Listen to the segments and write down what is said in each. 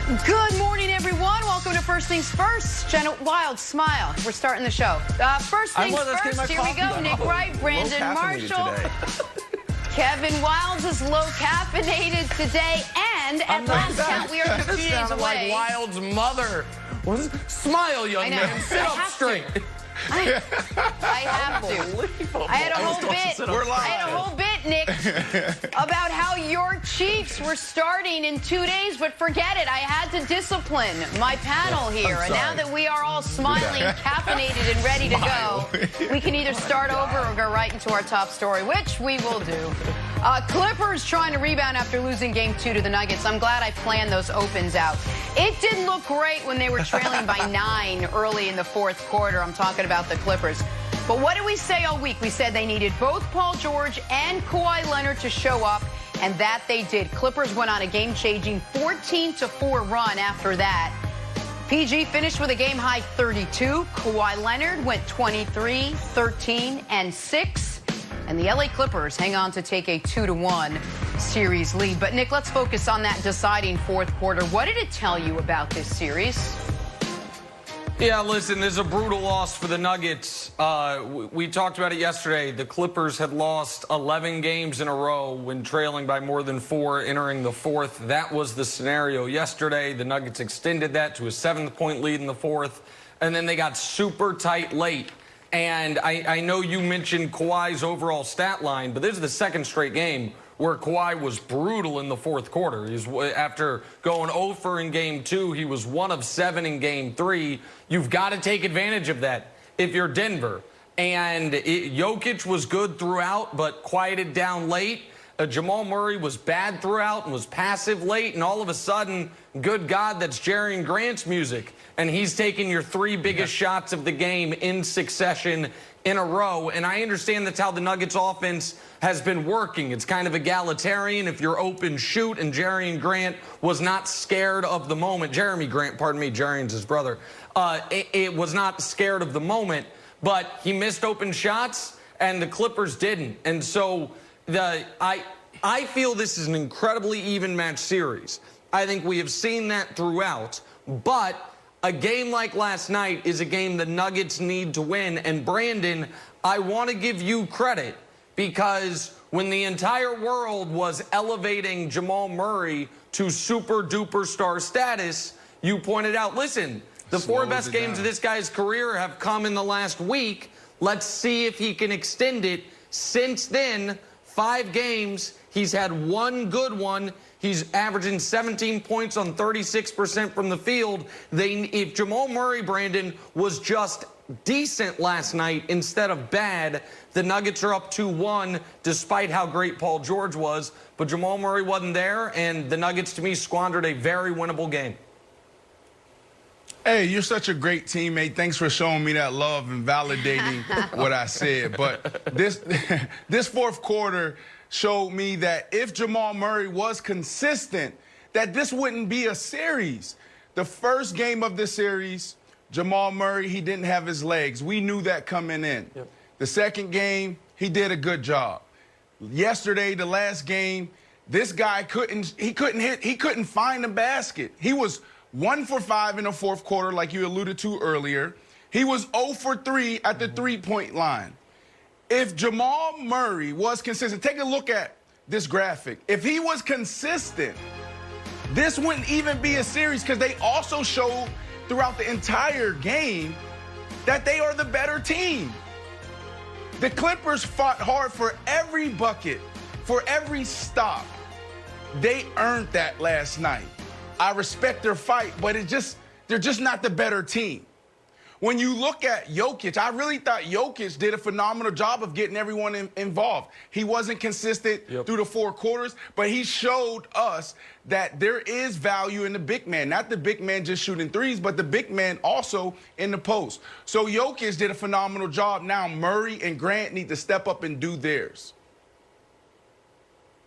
Good morning, everyone. Welcome to First Things First. Jenna, wild smile. We're starting the show. First Things First. Here we go. Nick Wright, Brandon Marshall. Kevin Wilds is low caffeinated today, and at last count, we are 2 days away. Like Wilds' mother. Smile, young man. Sit up straight. I have to. I had a whole bit, Nick, about how your Chiefs were starting in 2 days, but forget it. I had to discipline my panel here, and now that we are all smiling, caffeinated, and ready to go, we can either start over or go right into our top story, which we will do. Clippers trying to rebound after losing Game 2 to the Nuggets. I'm glad I planned those opens out. It didn't look great when they were trailing by 9 early in the fourth quarter. I'm talking about the Clippers. But what did we say all week? We said they needed both Paul George and Kawhi Leonard to show up, and that they did. Clippers went on a game-changing 14-4 run after that. PG finished with a game-high 32. Kawhi Leonard went 23, 13, and 6. And the LA Clippers hang on to take a 2-1 series lead. But, Nick, let's focus on that deciding fourth quarter. What did it tell you about this series? Yeah, listen, there's a brutal loss for the Nuggets. We talked about it yesterday. The Clippers had lost 11 games in a row when trailing by more than 4 entering the fourth. That was the scenario yesterday. The Nuggets extended that to a 7-point lead in the fourth, and then they got super tight late. And I know you mentioned Kawhi's overall stat line, but this is the second straight game where Kawhi was brutal in the fourth quarter. After going 0 in Game 2, he was 1 of 7 in Game 3. You've got to take advantage of that if you're Denver. And Jokic was good throughout, but quieted down late. Jamal Murray was bad throughout and was passive late, and all of a sudden, good God, that's Jerry Grant's music. And he's taking your 3 biggest shots of the game in succession in a row. And I understand that's how the Nuggets offense has been working. It's kind of egalitarian. If you're open, shoot. And Jerry Grant was not scared of the moment. Jeremy Grant, pardon me, Jerry's his brother. It was not scared of the moment, but he missed open shots, and the Clippers didn't. And so I feel this is an incredibly even match series. I think we have seen that throughout, but a game like last night is a game the Nuggets need to win. And Brandon, I want to give you credit, because when the entire world was elevating Jamal Murray to super duper star status, you pointed out, listen, the 4 best games of this guy's career have come in the last week. Let's see if he can extend it. Since then, 5 games, he's had 1 good one. He's averaging 17 points on 36% from the field. If Jamal Murray, Brandon, was just decent last night instead of bad, the Nuggets are up 2-1 despite how great Paul George was. But Jamal Murray wasn't there, and the Nuggets, to me, squandered a very winnable game. Hey, you're such a great teammate. Thanks for showing me that love and validating what I said. But this fourth quarter showed me that if Jamal Murray was consistent, that this wouldn't be a series. The first game of this series, Jamal Murray, he didn't have his legs. We knew that coming in. Yep. The second game, he did a good job. Yesterday, the last game, this guy couldn't find a basket. He was 1 for 5 in the fourth quarter, like you alluded to earlier. He was 0 for 3 at the 3-point line. If Jamal Murray was consistent, take a look at this graphic. If he was consistent, this wouldn't even be a series, because they also showed throughout the entire game that they are the better team. The Clippers fought hard for every bucket, for every stop. They earned that last night. I respect their fight, but they're just not the better team. When you look at Jokic, I really thought Jokic did a phenomenal job of getting everyone involved. He wasn't consistent through the 4 quarters, but he showed us that there is value in the big man. Not the big man just shooting threes, but the big man also in the post. So Jokic did a phenomenal job. Now Murray and Grant need to step up and do theirs.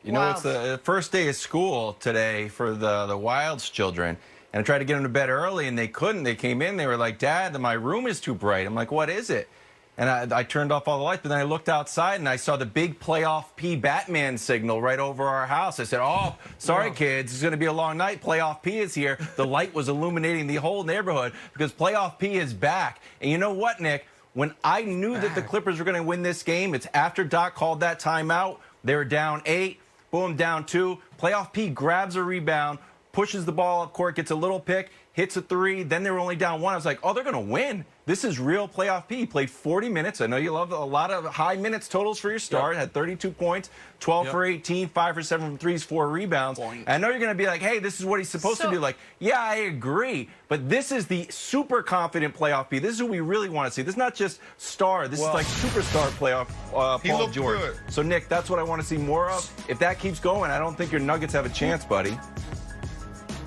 You know, it's the first day of school today for the Wilds children. And I tried to get them to bed early, and they couldn't. They came in, they were like, Dad, my room is too bright. I'm like, what is it? and I turned off all the lights, but then I looked outside and I saw the big playoff P Batman signal right over our house. I said, oh, sorry, kids, it's going to be a long night. Playoff P is here. The light was illuminating the whole neighborhood because playoff P is back. And you know what, Nick? When I knew that the Clippers were going to win this game, it's after Doc called that timeout. They were down 8, boom, down 2. Playoff P grabs a rebound, pushes the ball up court, gets a little pick, hits a 3. Then they were only down 1. I was like, oh, they're going to win. This is real playoff P. He played 40 minutes. I know you love a lot of high minutes totals for your star. Had 32 points, 12 for 18, 5 for 7 from threes, 4 rebounds. I know you're going to be like, hey, this is what he's supposed to do. Like, yeah, I agree. But this is the super confident playoff P. This is who we really want to see. This is not just star. This is like superstar playoff Paul George. Good. So, Nick, that's what I want to see more of. If that keeps going, I don't think your Nuggets have a chance, buddy.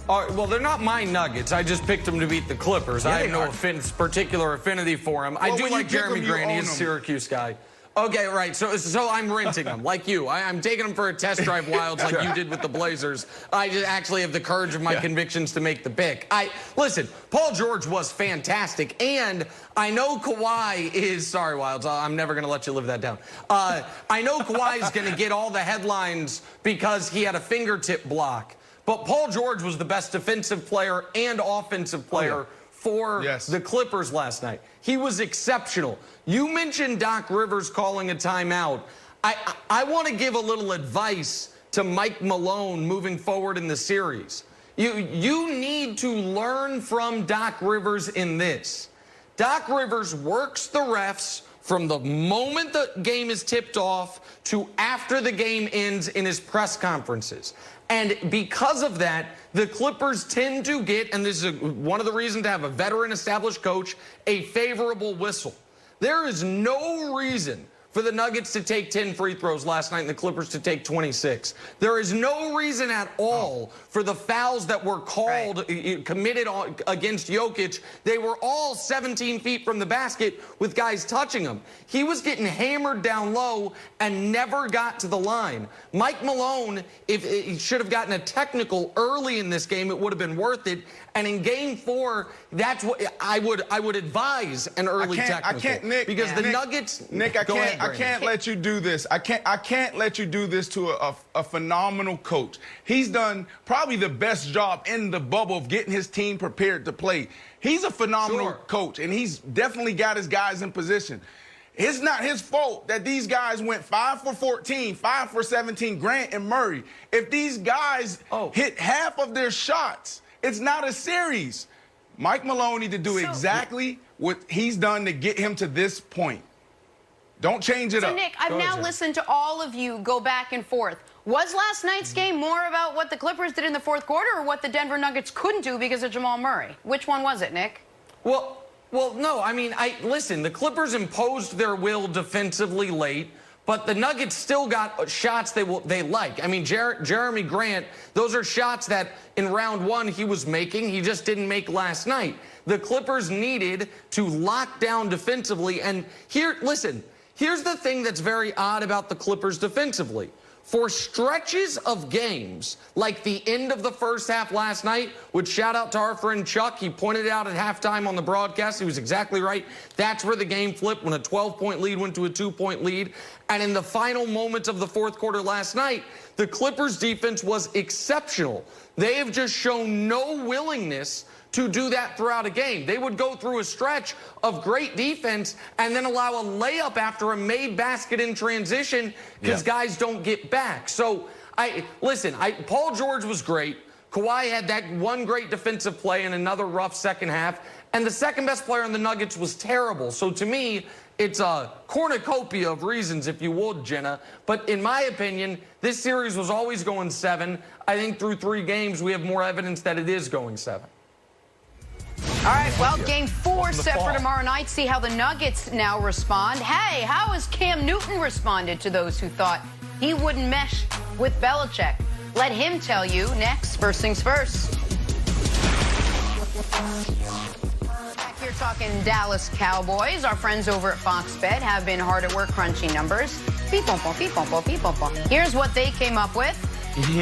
Well, they're not my Nuggets. I just picked them to beat the Clippers. I have no particular affinity for them. Well, I do like Jeremy Grant. He's a Syracuse guy. Okay, right. So I'm renting them, like you. I'm taking them for a test drive, Wilds, like you did with the Blazers. I just actually have the courage of my convictions to make the pick. Listen, Paul George was fantastic, and I know Kawhi is... Sorry, Wilds, I'm never going to let you live that down. I know Kawhi is going to get all the headlines because he had a fingertip block. But Paul George was the best defensive player and offensive player for the Clippers last night. He was exceptional. You mentioned Doc Rivers calling a timeout. I want to give a little advice to Mike Malone moving forward in the series. You need to learn from Doc Rivers in this. Doc Rivers works the refs from the moment the game is tipped off to after the game ends in his press conferences. And because of that, the Clippers tend to get, and this is one of the reasons to have a veteran established coach, a favorable whistle. There is no reason for the Nuggets to take 10 free throws last night and the Clippers to take 26. There is no reason at all for the fouls that were called, committed against Jokic. They were all 17 feet from the basket with guys touching him. He was getting hammered down low and never got to the line. Mike Malone, if he should have gotten a technical early in this game, it would have been worth it. And in Game 4, that's what I would advise an early technical. I can't, Nick. Because the Nuggets. Nick, I can't let you do this. I can't let you do this to a phenomenal coach. He's done probably the best job in the bubble of getting his team prepared to play. He's a phenomenal coach, and he's definitely got his guys in position. It's not his fault that these guys went 5 for 14, 5 for 17, Grant and Murray. If these guys hit half of their shots, it's not a series. Mike Malone need to do exactly what he's done to get him to this point. Don't change it up. So, Nick, I've now listened to all of you go back and forth. Was last night's game more about what the Clippers did in the fourth quarter or what the Denver Nuggets couldn't do because of Jamal Murray? Which one was it, Nick? Well, no. I mean, listen, the Clippers imposed their will defensively late, but the Nuggets still got shots they like. I mean, Jeremy Grant, those are shots that in round 1 he was making. He just didn't make last night. The Clippers needed to lock down defensively. And here's the thing that's very odd about the Clippers defensively. For stretches of games, like the end of the first half last night, which shout out to our friend Chuck. He pointed out at halftime on the broadcast. He was exactly right. That's where the game flipped when a 12-point lead went to a 2-point lead. And in the final moments of the fourth quarter last night, the Clippers defense was exceptional. They have just shown no willingness to do that throughout a game. They would go through a stretch of great defense and then allow a layup after a made basket in transition because guys don't get back. So, Paul George was great. Kawhi had that one great defensive play and another rough second half. And the second best player on the Nuggets was terrible. So to me, it's a cornucopia of reasons, if you would, Jenna. But in my opinion, this series was always going 7. I think through 3 games, we have more evidence that it is going 7. All right, well, Game 4 set for tomorrow night. See how the Nuggets now respond. Hey, how has Cam Newton responded to those who thought he wouldn't mesh with Belichick? Let him tell you next. First things first. Back here talking Dallas Cowboys. Our friends over at Fox Bet have been hard at work crunching numbers. Here's what they came up with.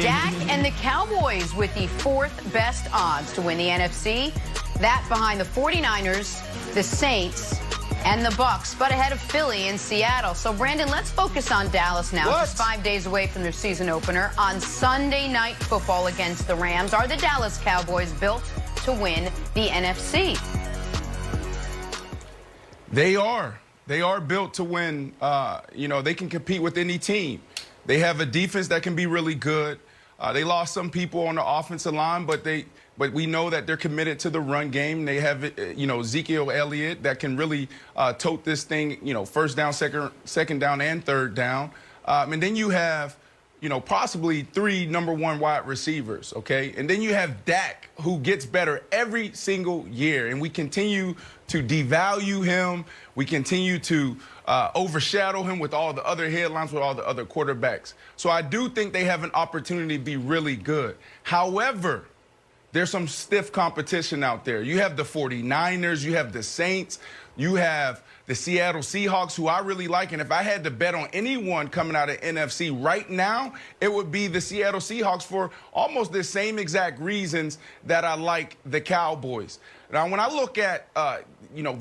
Dak and the Cowboys with the 4th best odds to win the NFC. That behind the 49ers, the Saints, And the Bucks, but ahead of Philly and Seattle. So, Brandon, let's focus on Dallas now. Just 5 days away from their season opener. On Sunday Night Football against the Rams, are the Dallas Cowboys built to win the NFC? They are. They are built to win. They can compete with any team. They have a defense that can be really good. They lost some people on the offensive line, but we know that they're committed to the run game. They have, Ezekiel Elliott that can really tote this thing, first down, second down, and third down. And then you have, possibly 3 number 1 wide receivers, okay? And then you have Dak, who gets better every single year. And we continue to devalue him. We continue to overshadow him with all the other headlines, with all the other quarterbacks. So I do think they have an opportunity to be really good. However, there's some stiff competition out there. You have the 49ers, you have the Saints, you have the Seattle Seahawks, who I really like. And if I had to bet on anyone coming out of NFC right now, it would be the Seattle Seahawks for almost the same exact reasons that I like the Cowboys. Now, when I look at,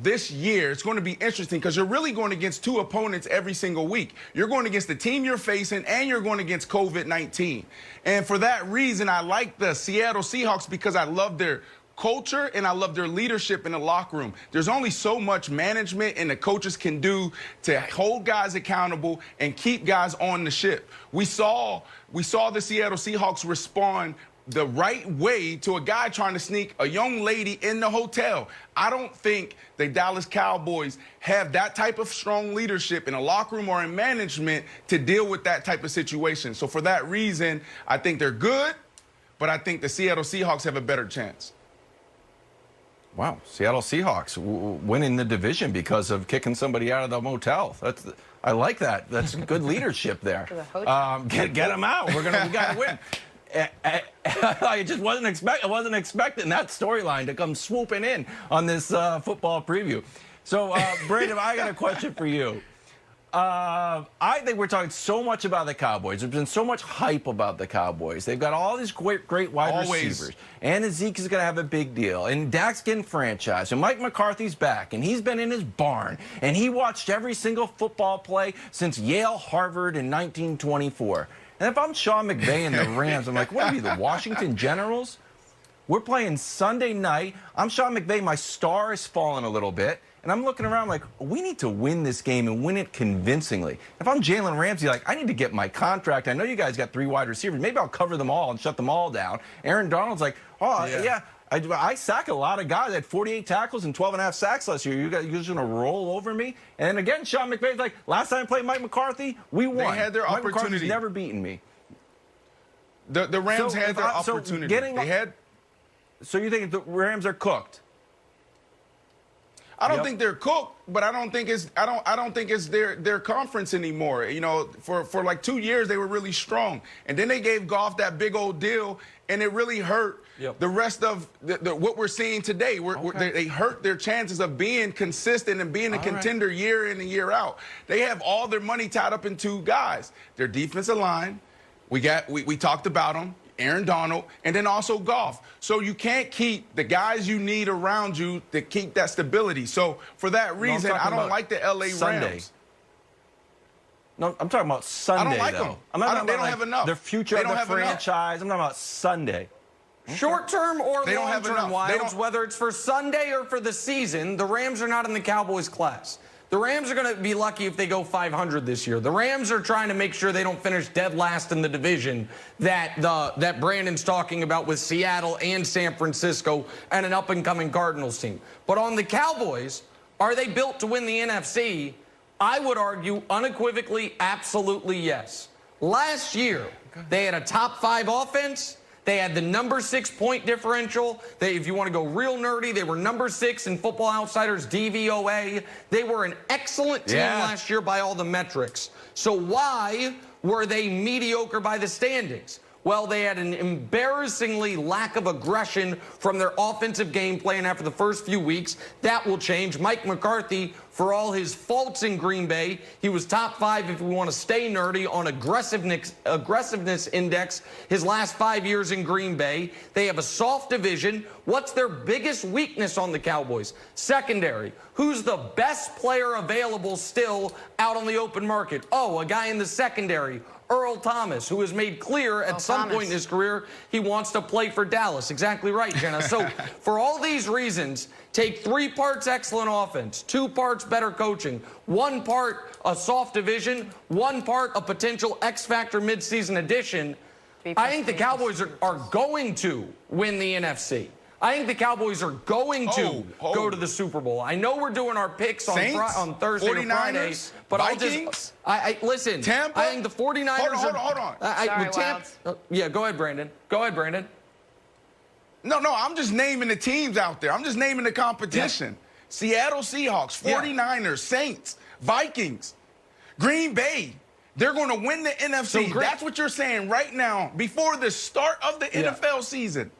this year, it's going to be interesting because you're really going against 2 opponents every single week. You're going against the team you're facing, and you're going against COVID-19. And for that reason, I like the Seattle Seahawks because I love their culture and I love their leadership in the locker room. There's only so much management and the coaches can do to hold guys accountable and keep guys on the ship. We saw the Seattle Seahawks respond the right way to a guy trying to sneak a young lady in the hotel. I don't think the Dallas Cowboys have that type of strong leadership in a locker room or in management to deal with that type of situation. So for that reason, I think they're good, but I think the Seattle Seahawks have a better chance. Wow, Seattle Seahawks winning the division because of kicking somebody out of the motel. I like that. That's good leadership there. Get them out. We got to win. I just wasn't expecting that storyline to come swooping in on this football preview. So, Brandon, I got a question for you. I think we're talking so much about the Cowboys. There's been so much hype about the Cowboys. They've got all these great wide receivers. And Zeke is going to have a big deal. And Dak's getting franchised. And Mike McCarthy's back. And he's been in his barn. And he watched every single football play since Yale, Harvard in 1924. And if I'm Sean McVay and the Rams, I'm like, what are we, the Washington Generals? We're playing Sunday night. I'm Sean McVay. My star is falling a little bit. And I'm looking around like, we need to win this game and win it convincingly. If I'm Jalen Ramsey, like, I need to get my contract. I know you guys got 3 wide receivers. Maybe I'll cover them all and shut them all down. Aaron Donald's like, yeah. I sack a lot of guys. I had 48 tackles and 12.5 sacks last year. You're just going to roll over me? And again, Sean McVay's like, last time I played Mike McCarthy, we won. They had their Mike opportunity. McCarthy's never beaten me. The Rams had their opportunity. So you think the Rams are cooked? I don't think they're cooked, but I don't think it's their conference anymore. For like 2 years they were really strong, and then they gave Goff that big old deal, and it really hurt the rest of what we're seeing today. They hurt their chances of being consistent and being a contender year in and year out. They have all their money tied up in 2 guys. Their defensive line, we talked about them. Aaron Donald, and then also Goff. So you can't keep the guys you need around you to keep that stability. So for that reason, I don't like the LA Rams. No, I'm talking about Sunday. I don't like them. They don't have enough. Their future of the franchise. I'm talking about Sunday. Short-term or long-term, Wilds, whether it's for Sunday or for the season, the Rams are not in the Cowboys class. The Rams are going to be lucky if they go 500 this year. The Rams are trying to make sure they don't finish dead last in the division that Brandon's talking about with Seattle and San Francisco and an up-and-coming Cardinals team. But on the Cowboys, are they built to win the NFC? I would argue unequivocally, absolutely yes. Last year, they had a top 5 offense. They had the number 6 point differential. If you want to go real nerdy, they were number 6 in Football Outsiders DVOA. They were an excellent team last year by all the metrics. So why were they mediocre by the standings? Well, they had an embarrassingly lack of aggression from their offensive game plan after the first few weeks. That will change. Mike McCarthy, for all his faults in Green Bay, he was top 5, if we want to stay nerdy, on aggressiveness index his last 5 years in Green Bay. They have a soft division. What's their biggest weakness on the Cowboys? Secondary. Who's the best player available still out on the open market? Oh, a guy in the secondary. Earl Thomas, who has made clear at some point in his career he wants to play for Dallas. Exactly right, Jenna. So for all these reasons, take 3 parts excellent offense, 2 parts better coaching, 1 part a soft division, 1 part a potential X-Factor midseason addition. I think the Cowboys are going to win the NFC. I think the Cowboys are going to go to the Super Bowl. I know we're doing our picks on Thursday or Friday, but Vikings, listen. Tampa. I think the 49ers. Hold on. Yeah, go ahead, Brandon. Go ahead, Brandon. No, I'm just naming the teams out there. I'm just naming the competition. Yeah. Seattle Seahawks, 49ers, Saints, Vikings, Green Bay. They're going to win the NFC. That's what you're saying right now before the start of the NFL season.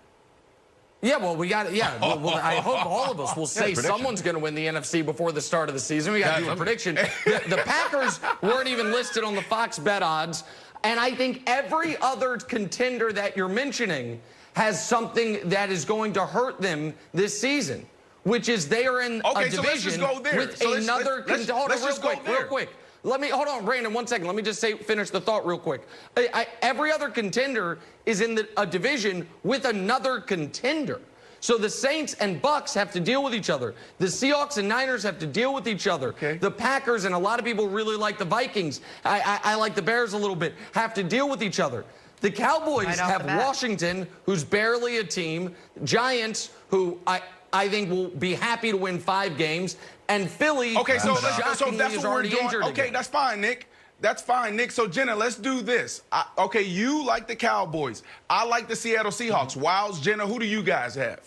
Yeah, well, we got it. Yeah, well, I hope all of us will say someone's going to win the NFC before the start of the season. We got to do a prediction. The Packers weren't even listed on the Fox bet odds, and I think every other contender that you're mentioning has something that is going to hurt them this season, which is they are in a division with another. Hold on, real quick. Hold on, Brandon, 1 second. Let me just finish the thought real quick. Every other contender is in a division with another contender. So the Saints and Bucks have to deal with each other. The Seahawks and Niners have to deal with each other. Okay. The Packers, and a lot of people really like the Vikings, I like the Bears a little bit, have to deal with each other. The Cowboys have Washington, who's barely a team, Giants, who I think will be happy to win 5 games, and Philly, so that's is what already we're doing. injured Okay, again. that's fine, Nick. That's fine, Nick. So, Jenna, let's do this. Okay, you like the Cowboys. I like the Seattle Seahawks. Wilds, Jenna, who do you guys have?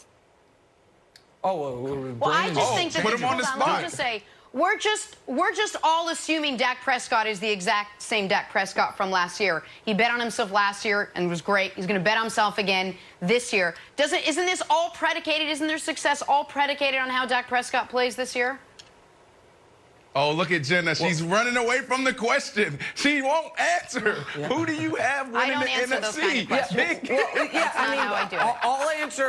Well, I just think that put him on the spot. Let me just say, we're just all assuming Dak Prescott is the exact same Dak Prescott from last year. He bet on himself last year and was great. He's going to bet on himself again this year. Isn't this all predicated? Isn't their success all predicated on how Dak Prescott plays this year? Oh, look at Jenna. She's running away from the question. She won't answer. Yeah. Who do you have winning the NFC? Those kind of questions.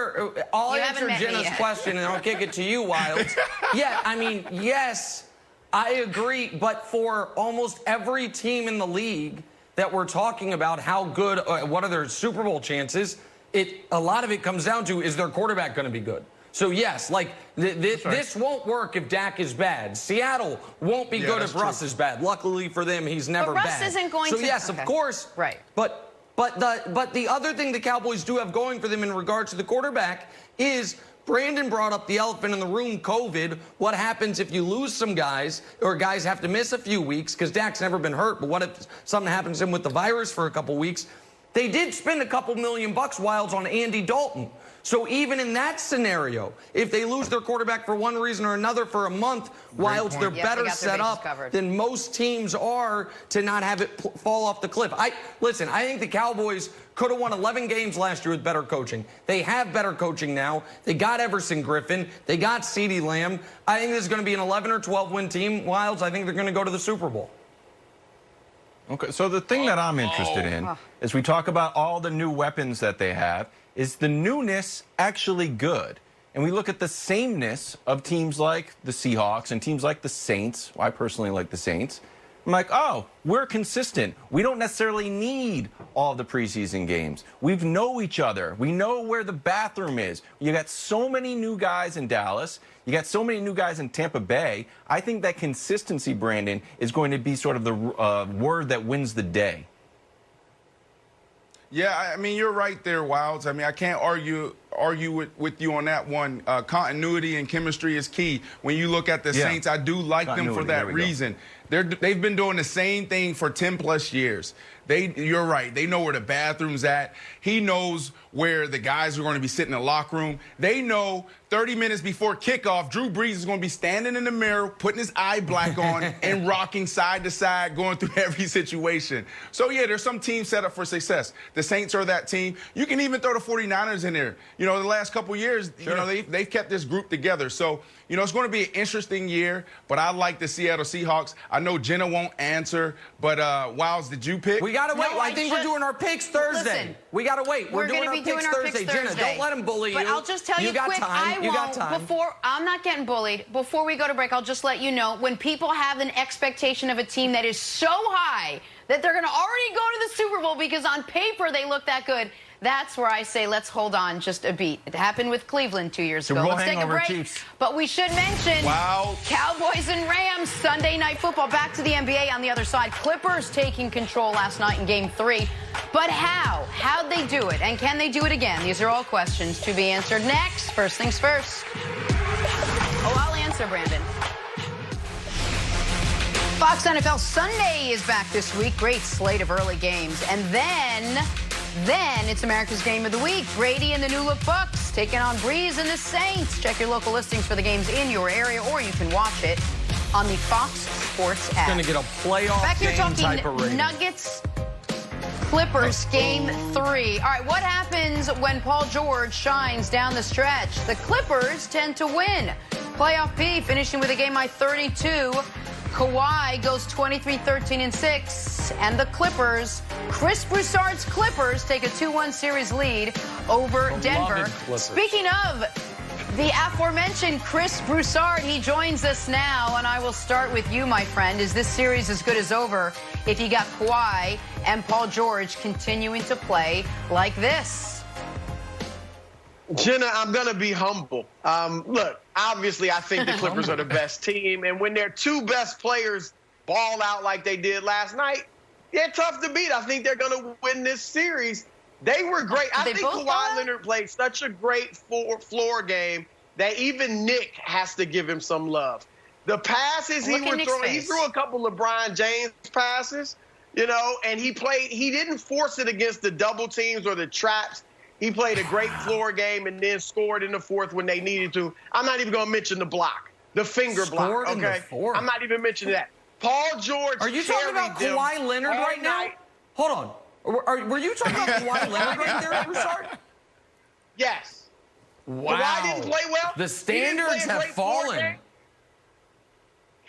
I'll answer Jenna's question, and I'll kick it to you, Wilds. Yes, I agree. But for almost every team in the league that we're talking about, how good, what are their Super Bowl chances? A lot of it comes down to, is their quarterback going to be good? So, yes, this won't work if Dak is bad. Seattle won't be good if Russ is bad. Luckily for them, he's never bad. Russ isn't going to. So, yes, of course. Right. But the other thing the Cowboys do have going for them in regards to the quarterback is Brandon brought up the elephant in the room, COVID. What happens if you lose some guys or guys have to miss a few weeks because Dak's never been hurt, but what if something happens to him with the virus for a couple weeks? They did spend a couple $1 million, Wilds, on Andy Dalton. So even in that scenario, if they lose their quarterback for one reason or another for a month, Wilds, they're better set up than most teams are to not have it fall off the cliff. Listen, I think the Cowboys could have won 11 games last year with better coaching. They have better coaching now. They got Everson Griffin. They got CeeDee Lamb. I think this is going to be an 11 or 12-win team. Wilds, I think they're going to go to the Super Bowl. Okay, so the thing that I'm interested in is we talk about all the new weapons that they have. Is the newness actually good? And we look at the sameness of teams like the Seahawks and teams like the Saints. Well, I personally like the Saints. I'm like, oh, we're consistent. We don't necessarily need all the preseason games. We know each other. We know where the bathroom is. You got so many new guys in Dallas. You got so many new guys in Tampa Bay. I think that consistency, Brandon, is going to be sort of the word that wins the day. Yeah, I mean, you're right there, Wilds. I mean, I can't argue argue with you on that one. Continuity and chemistry is key. When you look at the Saints, I do like them for that reason. They've been doing the same thing for 10+ years. You're right. They know where the bathroom's at. He knows where the guys are going to be sitting in the locker room. They know 30 minutes before kickoff, Drew Brees is going to be standing in the mirror, putting his eye black on and rocking side to side, going through every situation. So, yeah, there's some teams set up for success. The Saints are that team. You can even throw the 49ers in there. You know, the last couple years, you know, they've kept this group together. So, you know, it's going to be an interesting year, but I like the Seattle Seahawks. I know Jenna won't answer, but Wiles, did you pick? We got to wait. No, I think we're doing our picks Thursday. Listen, we got to wait. We're going to be doing our picks Thursday. Jenna, don't let him bully you. But I'll just tell you got quick, time. You got time. I'm not getting bullied. Before we go to break, I'll just let you know, when people have an expectation of a team that is so high that they're going to already go to the Super Bowl because on paper they look that good, that's where I say let's hold on just a beat. It happened with Cleveland 2 years ago. Let's take a break. Chiefs. But we should mention Cowboys and Rams, Sunday Night Football. Back to the NBA on the other side. Clippers taking control last night in Game 3. But how? How'd they do it? And can they do it again? These are all questions to be answered next. First things first. Oh, I'll answer, Brandon. Fox NFL Sunday is back this week. Great slate of early games. And then it's America's Game of the Week. Brady and the new look Bucks taking on Breeze and the Saints. Check your local listings for the games in your area, or you can watch it on the Fox Sports app. Going to get a playoff back here game type of rating. Nuggets, Clippers, Game 3. All right, what happens when Paul George shines down the stretch? The Clippers tend to win. Playoff P finishing with a game-high 32. Kawhi goes 23-13-6, and the Clippers, Chris Broussard's Clippers, take a 2-1 series lead over Denver. Speaking of the aforementioned Chris Broussard, he joins us now, and I will start with you, my friend. Is this series as good as over if you got Kawhi and Paul George continuing to play like this? Jenna, I'm going to be humble. Look, obviously, I think the Clippers are the best team. And when their two best players ball out like they did last night, they're tough to beat. I think they're going to win this series. They were great. I think Kawhi Leonard played such a great floor game that even Nick has to give him some love. The passes he was throwing, he threw a couple of LeBron James passes, you know, and he didn't force it against the double teams or the traps. He played a great floor game and then scored in the fourth when they needed to. I'm not even going to mention the block, the finger block, okay? I'm not even mentioning that. Paul George Are you talking about Kawhi Leonard right now? Hold on. Were you talking about Kawhi Leonard right there, Broussard? Yes. Wow. Kawhi didn't play well. The standards have fallen.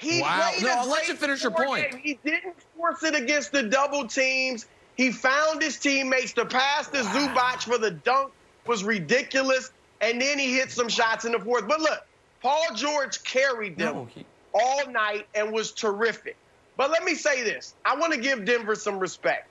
Wow. No, I'll let you finish your point. He didn't force it against the double teams. He found his teammates. To pass to Zubac for the dunk was ridiculous, and then he hit some shots in the fourth. But look, Paul George carried them all night and was terrific. But let me say this. I want to give Denver some respect.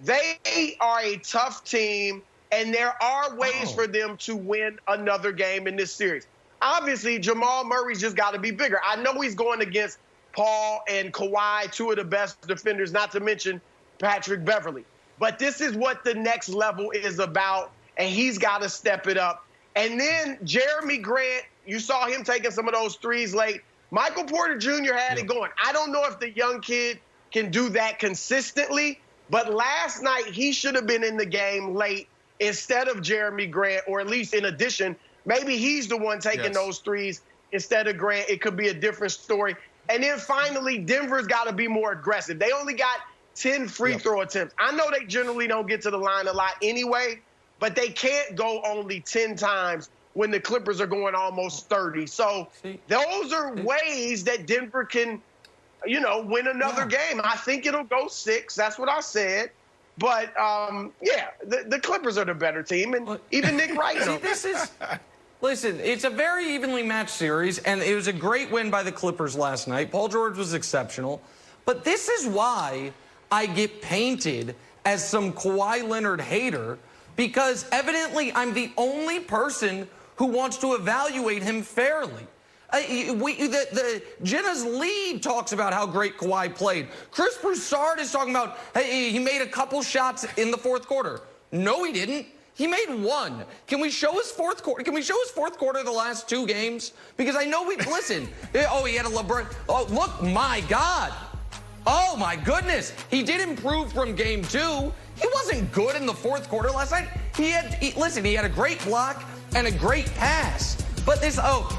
They are a tough team, and there are ways for them to win another game in this series. Obviously, Jamal Murray's just got to be bigger. I know he's going against Paul and Kawhi, two of the best defenders, not to mention Patrick Beverly. But this is what the next level is about, and he's got to step it up. And then Jeremy Grant, you saw him taking some of those threes late. Michael Porter Jr. had it going. I don't know if the young kid can do that consistently, but last night he should have been in the game late instead of Jeremy Grant, or at least in addition. Maybe he's the one taking those threes instead of Grant. It could be a different story. And then finally, Denver's got to be more aggressive. They only got 10 free throw attempts. I know they generally don't get to the line a lot anyway, but they can't go only 10 times when the Clippers are going almost 30. So those are ways that Denver can, you know, win another game. I think it'll go 6. That's what I said. But, the Clippers are the better team, and even Nick Wright. Listen, it's a very evenly matched series, and it was a great win by the Clippers last night. Paul George was exceptional. But this is why I get painted as some Kawhi Leonard hater, because evidently I'm the only person who wants to evaluate him fairly. Jenna's lead talks about how great Kawhi played. Chris Broussard is talking about, hey, he made a couple shots in the fourth quarter. No, he didn't. He made one. Can we show his fourth quarter? Can we show his fourth quarter of the last 2 games? Because I know listen. Oh, he had a LeBron. Oh, look, my God. Oh, my goodness. He did improve from game 2. He wasn't good in the fourth quarter last night. He had a great block and a great pass. But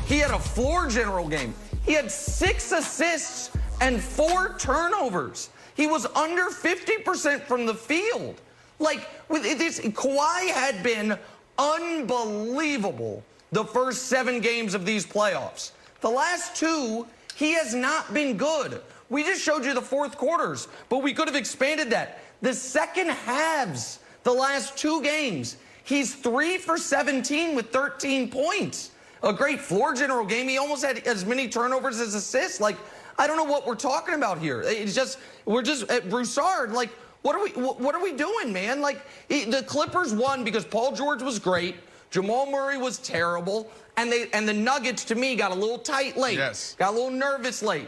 he had a floor general game. He had 6 assists and 4 turnovers. He was under 50% from the field. Like, with this, Kawhi had been unbelievable the first 7 games of these playoffs. The last 2, he has not been good. We just showed you the fourth quarters, but we could have expanded that. The second halves, the last 2 games, he's 3 for 17 with 13 points. A great floor general game. He almost had as many turnovers as assists. Like, I don't know what we're talking about here. We're just at Broussard. Like, what are we doing, man? Like, the Clippers won because Paul George was great, Jamal Murray was terrible, and the Nuggets, to me, got a little tight late. Yes. Got a little nervous late.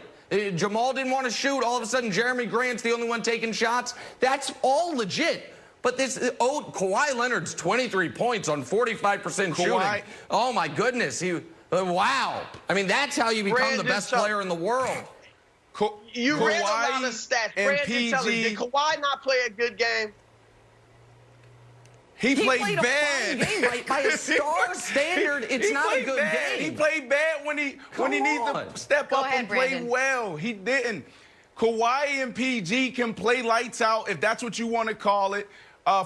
Jamal didn't want to shoot. All of a sudden, Jeremy Grant's the only one taking shots. That's all legit. But Kawhi Leonard's 23 points on 45% shooting. Oh, my goodness. Wow. I mean, that's how you become the best player in the world. You read a lot of stats. And PG. Did Kawhi not play a good game? He played bad. A fine game. By a star standard, it's not a good game. He played bad when he needs to step up and play well. He didn't. Kawhi and PG can play lights out, if that's what you want to call it,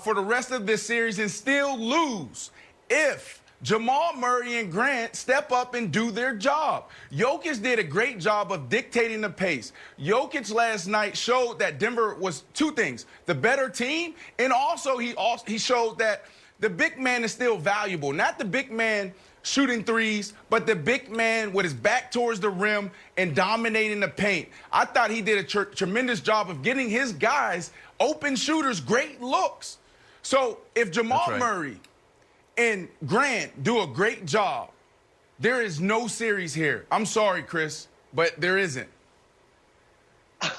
for the rest of this series and still lose if Jamal Murray and Grant step up and do their job. Jokic did a great job of dictating the pace. Jokic last night showed that Denver was 2 things: the better team, and also he showed that the big man is still valuable. Not the big man shooting threes, but the big man with his back towards the rim and dominating the paint. I thought he did a tremendous job of getting his guys, open shooters, great looks. So if Jamal Murray and Grant do a great job, there is no series here. I'm sorry, Chris, but there isn't. This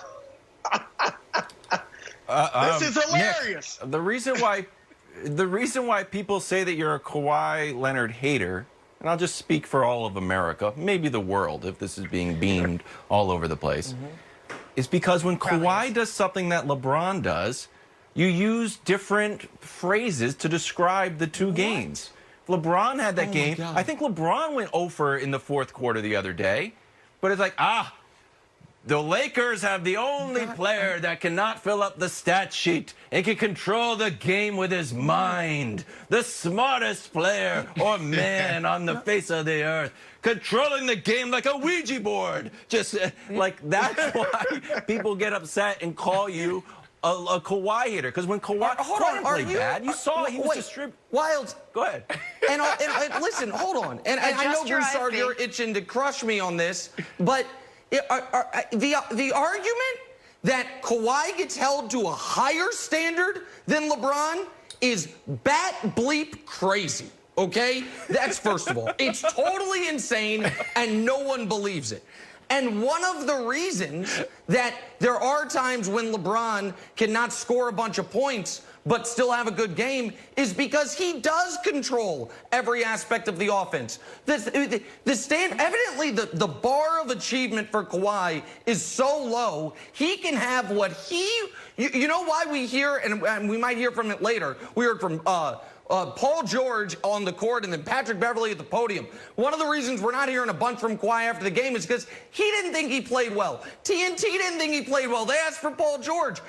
is hilarious. Nick, the reason why people say that you're a Kawhi Leonard hater, and I'll just speak for all of America, maybe the world, if this is being beamed all over the place, is because when Kawhi does something that LeBron does, you use different phrases to describe the 2 games. LeBron had that game. I think LeBron went 0 for in the fourth quarter the other day. But it's like, the Lakers have the only player that cannot fill up the stat sheet and can control the game with his mind. The smartest player or man on the face of the earth. Controlling the game like a Ouija board. Just like that's why people get upset and call you a Kawhi hitter, because when Kawhi didn't play bad, you saw he was distributing. Wild. Go ahead. And listen, hold on. And I know, Broussard, you're itching to crush me on this, but the argument that Kawhi gets held to a higher standard than LeBron is bat bleep crazy, okay? That's first of all. It's totally insane, and no one believes it. And one of the reasons that there are times when LeBron cannot score a bunch of points but still have a good game is because he does control every aspect of the offense. Evidently, the bar of achievement for Kawhi is so low, he can have what you know why we hear, and we might hear from it later, we heard from Paul George on the court and then Patrick Beverley at the podium. One of the reasons we're not hearing a bunch from Kawhi after the game is because he didn't think he played well. TNT didn't think he played well. They asked for Paul George.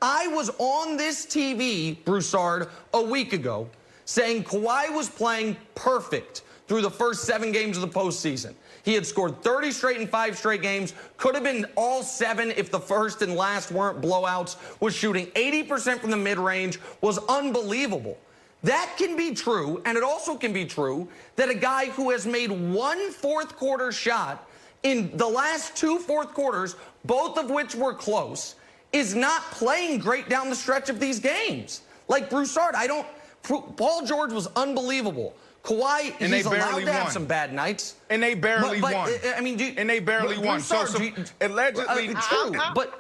I was on this TV, Broussard, a week ago saying Kawhi was playing perfect through the first 7 games of the postseason. He had scored 30 straight in 5 straight games, could have been all 7 if the first and last weren't blowouts, was shooting 80% from the mid-range, was unbelievable. That can be true, and it also can be true that a guy who has made 1 fourth quarter shot in the last 2 fourth quarters, both of which were close, is not playing great down the stretch of these games. Like Broussard, Paul George was unbelievable. Kawhi, And they he's allowed barely to have won. some bad nights. And they barely but, won. I mean, and they barely won. So allegedly,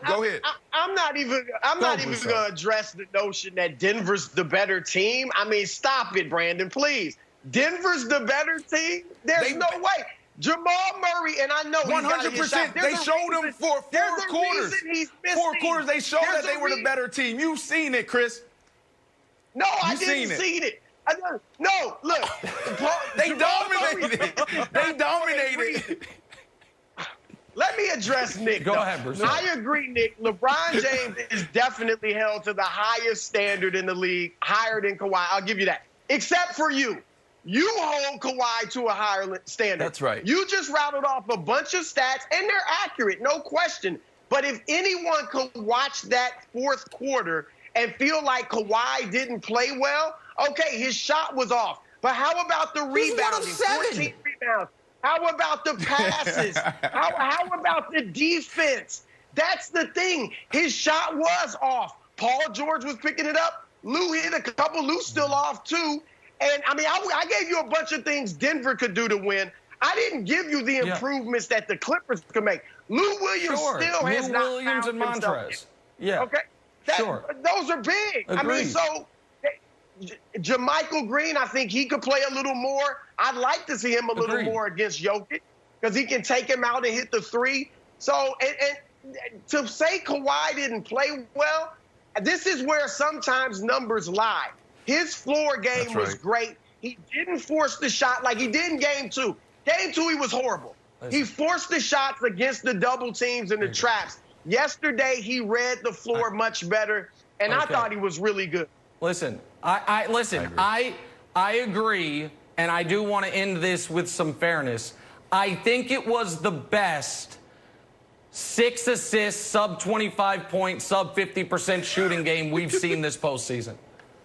go ahead. I'm not even going to address the notion that Denver's the better team. I mean, stop it, Brandon, please. Denver's the better team? There's no way. Jamal Murray, and I know 100%. They showed him for 4 quarters. 4 quarters, they showed that they were the better team. You've seen it, Chris. No, I didn't see it. No, look. They dominated. They dominated. Let me address Nick. Go ahead, Bruce. I agree, Nick. LeBron James is definitely held to the highest standard in the league, higher than Kawhi. I'll give you that. Except for you. You hold Kawhi to a higher standard. That's right. You just rattled off a bunch of stats, and they're accurate, no question. But if anyone could watch that fourth quarter and feel like Kawhi didn't play well, okay, his shot was off. But how about the rebounding? 14 rebounds. How about the passes? how about the defense? That's the thing. His shot was off. Paul George was picking it up. Lou hit a couple. Lou's still off, too. And, I mean, I gave you a bunch of things Denver could do to win. I didn't give you the improvements that the Clippers could make. Lou Williams still has not Williams and found himself. Montrez. Yeah. Okay? Those are big. Agreed. I mean, so JaMychal Green, I think he could play a little more. I'd like to see him a little more against Jokic because he can take him out and hit the three. So, and to say Kawhi didn't play well, this is where sometimes numbers lie. His floor game was great. He didn't force the shot like he did in Game 2. Game 2, he was horrible. He forced the shots against the double teams and the traps. Yesterday, he read the floor much better, and I thought he was really good. Listen, I agree, and I do want to end this with some fairness. I think it was the best 6 assists, sub 25 point, sub 50% shooting game we've seen this postseason,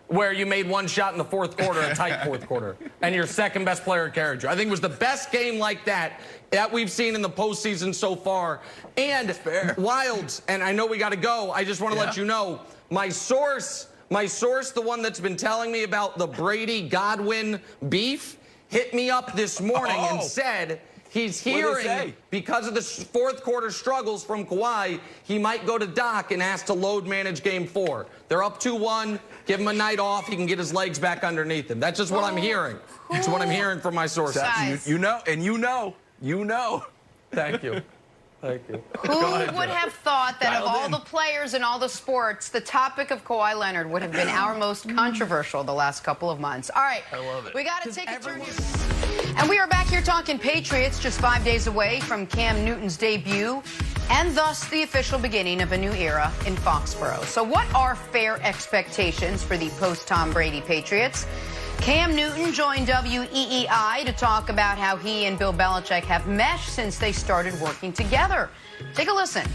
where you made one shot in the fourth quarter, a tight fourth quarter, and your second best player carried you. I think it was the best game like that we've seen in the postseason so far. And Wilds, and I know we got to go. I just want to let you know, my source, the one that's been telling me about the Brady-Godwin beef, hit me up this morning and said he's hearing, because of the fourth quarter struggles from Kawhi, he might go to Doc and ask to load manage Game 4. They're up 2-1. Give him a night off. He can get his legs back underneath him. That's just what I'm hearing. That's what I'm hearing from my sources. You know. Thank you. Thank you. Who would have thought that of all the players in all the sports, the topic of Kawhi Leonard would have been our most controversial the last couple of months? All right. I love it. We got to take a turn here. And we are back here talking Patriots just 5 days away from Cam Newton's debut and thus the official beginning of a new era in Foxborough. So what are fair expectations for the post-Tom Brady Patriots? Cam Newton joined WEEI to talk about how he and Bill Belichick have meshed since they started working together. Take a listen.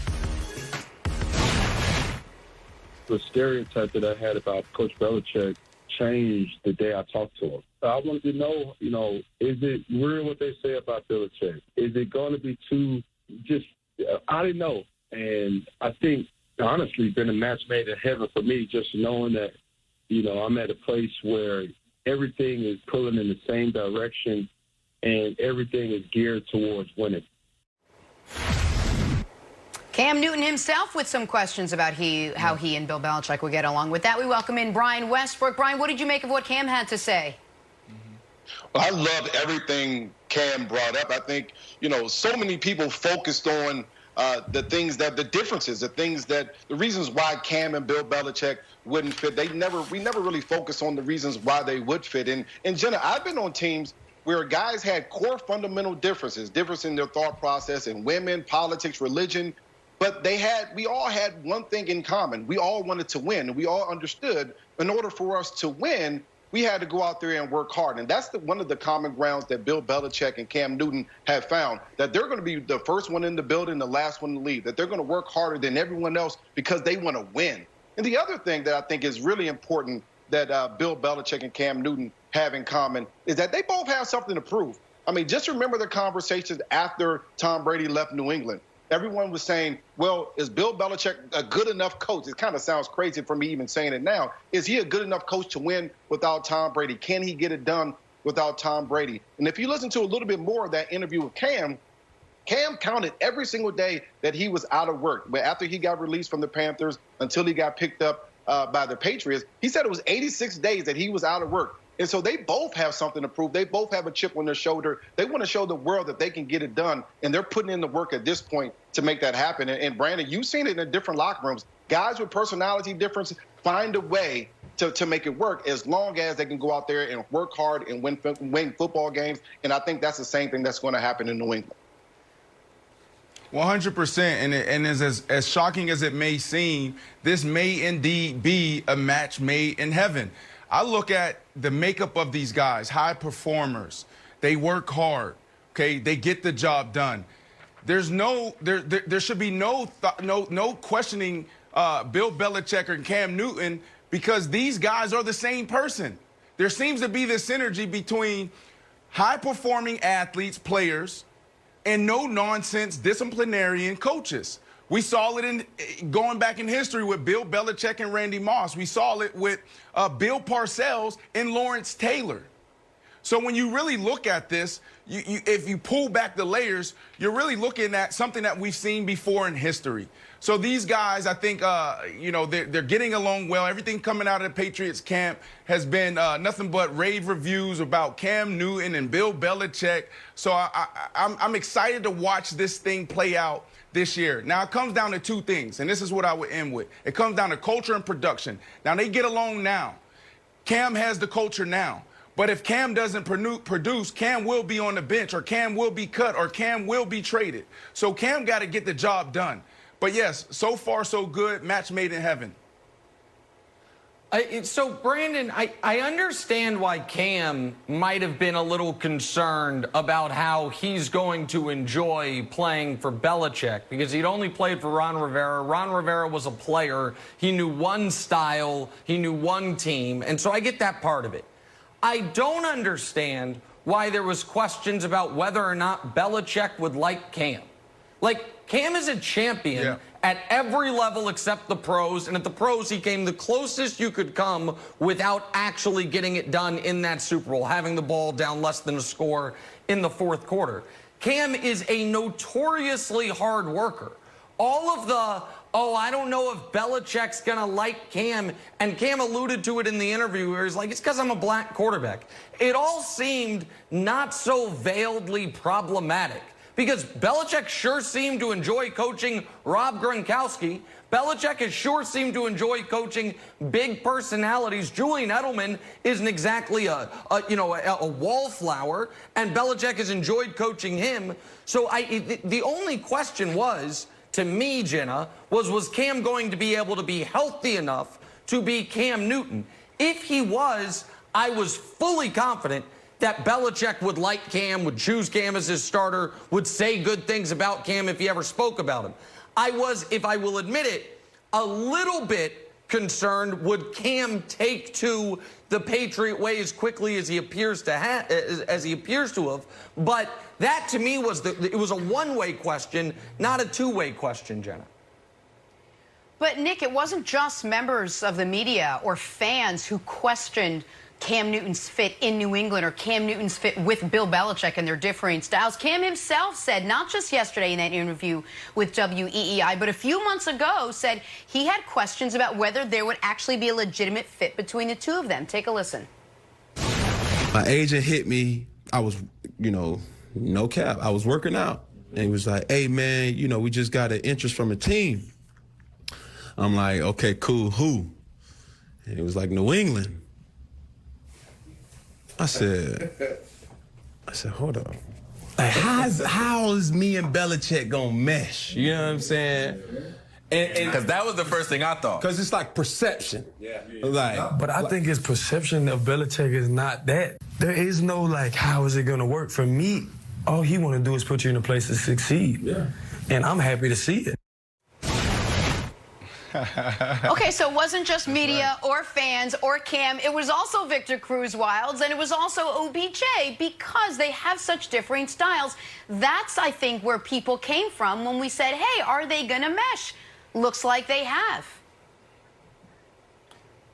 The stereotype that I had about Coach Belichick changed the day I talked to him. I wanted to know, is it real what they say about Belichick? Is it going to be too I didn't know. And I think, honestly, been a match made in heaven for me, just knowing that, I'm at a place where everything is pulling in the same direction and everything is geared towards winning. Cam Newton himself with some questions about how he and Bill Belichick will get along. With that, we welcome in Brian Westbrook. Brian, what did you make of what Cam had to say? Well, I loved everything Cam brought up. I think, so many people focused on the things the differences, the reasons why Cam and Bill Belichick wouldn't fit. We never really focused on the reasons why they would fit. And Jenna, I've been on teams where guys had core fundamental difference in their thought process in women, politics, religion. But we all had one thing in common. We all wanted to win. And we all understood in order for us to win, we had to go out there and work hard. And that's one of the common grounds that Bill Belichick and Cam Newton have found, that they're going to be the first one in the building, the last one to leave, that they're going to work harder than everyone else because they want to win. And the other thing that I think is really important that Bill Belichick and Cam Newton have in common is that they both have something to prove. I mean, just remember the conversations after Tom Brady left New England. Everyone was saying, well, is Bill Belichick a good enough coach? It kind of sounds crazy for me even saying it now. Is he a good enough coach to win without Tom Brady? Can he get it done without Tom Brady. And if you listen to a little bit more of that interview with Cam counted every single day that he was out of work. But after he got released from the Panthers until he got picked up by the Patriots, he said it was 86 days that he was out of work. And so they both have something to prove. They both have a chip on their shoulder. They want to show the world that they can get it done, and they're putting in the work at this point to make that happen. And Brandon, you've seen it in different locker rooms. Guys with personality differences find a way to make it work as long as they can go out there and work hard and win football games. And I think that's the same thing that's going to happen in New England. 100%, and as shocking as it may seem, this may indeed be a match made in heaven. I look at the makeup of these guys, high performers. They work hard, okay? They get the job done. There should be no questioning Bill Belichick or Cam Newton, because these guys are the same person. There seems to be this synergy between high-performing athletes, players, and no-nonsense disciplinarian coaches. We saw it in going back in history with Bill Belichick and Randy Moss. We saw it with Bill Parcells and Lawrence Taylor. So when you really look at this, if you pull back the layers, you're really looking at something that we've seen before in history. So these guys, I think, they're getting along well. Everything coming out of the Patriots camp has been nothing but rave reviews about Cam Newton and Bill Belichick. So I'm excited to watch this thing play out this year. Now, it comes down to two things, and this is what I would end with. It comes down to culture and production. Now, they get along now. Cam has the culture now. But if Cam doesn't produce, Cam will be on the bench, or Cam will be cut, or Cam will be traded. So Cam got to get the job done. But yes, so far so good, match made in heaven. So, Brandon, I understand why Cam might have been a little concerned about how he's going to enjoy playing for Belichick, because he'd only played for Ron Rivera. Ron Rivera was a player. He knew one style. He knew one team. And so I get that part of it. I don't understand why there was questions about whether or not Belichick would like Cam. Like, Cam is a champion at every level except the pros, and at the pros he came the closest you could come without actually getting it done in that Super Bowl, having the ball down less than a score in the fourth quarter. Cam is a notoriously hard worker. All of the, I don't know if Belichick's going to like Cam, and Cam alluded to it in the interview where he's like, it's because I'm a black quarterback. It all seemed not so veiledly problematic, because Belichick sure seemed to enjoy coaching Rob Gronkowski. Belichick has sure seemed to enjoy coaching big personalities. Julian Edelman isn't exactly a wallflower, and Belichick has enjoyed coaching him. So the only question was, to me, Jenna, was Cam going to be able to be healthy enough to be Cam Newton? If he was, I was fully confident that Belichick would like Cam, would choose Cam as his starter, would say good things about Cam if he ever spoke about him. I was, if I will admit it, a little bit concerned, would Cam take to the Patriot way as quickly as he appears to have, but that to me was it was a one-way question, not a two-way question, Jenna. But Nick, it wasn't just members of the media or fans who questioned Cam Newton's fit in New England or Cam Newton's fit with Bill Belichick and their differing styles. Cam himself said, not just yesterday in that interview with WEEI, but a few months ago, said he had questions about whether there would actually be a legitimate fit between the two of them. Take a listen. My agent hit me. I was, no cap. I was working out. And he was like, hey, man, we just got an interest from a team. I'm like, okay, cool. Who? And he was like, New England. I said, hold on. Like, how is me and Belichick gonna mesh? You know what I'm saying? Because that was the first thing I thought. Because it's like perception. But I think his perception of Belichick is not that. There is no, how is it gonna work? For me, all he wanna do is put you in a place to succeed. Yeah. And I'm happy to see it. Okay, so it wasn't just media or fans or Cam. It was also Victor Cruz-Wilds, and it was also OBJ, because they have such differing styles. That's, I think, where people came from when we said, hey, are they going to mesh? Looks like they have.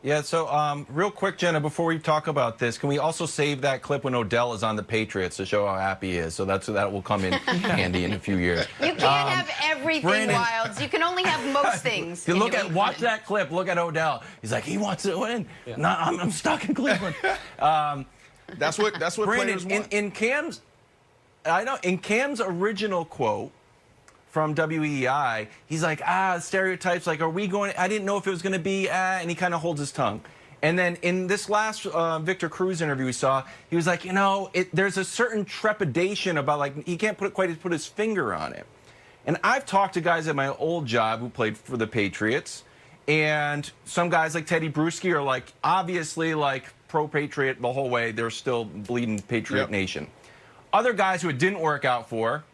Yeah, so real quick, Jenna, before we talk about this, can we also save that clip when Odell is on the Patriots to show how happy he is? So that will come in handy in a few years. You can't have everything, Brandon, Wilds. You can only have most things. Watch that clip. Look at Odell. He's like, he wants to win. Yeah. No, I'm stuck in Cleveland. That's what Brandon, players want. In Cam's original quote from WEI, he's like, stereotypes, like, are we going, I didn't know if it was going to be, and he kind of holds his tongue. And then in this last Victor Cruz interview we saw, he was like, there's a certain trepidation about, like, he can't quite put his finger on it. And I've talked to guys at my old job who played for the Patriots, and some guys like Teddy Bruschi are, like, obviously, like, pro-Patriot the whole way. They're still bleeding Patriot Nation. Other guys who it didn't work out for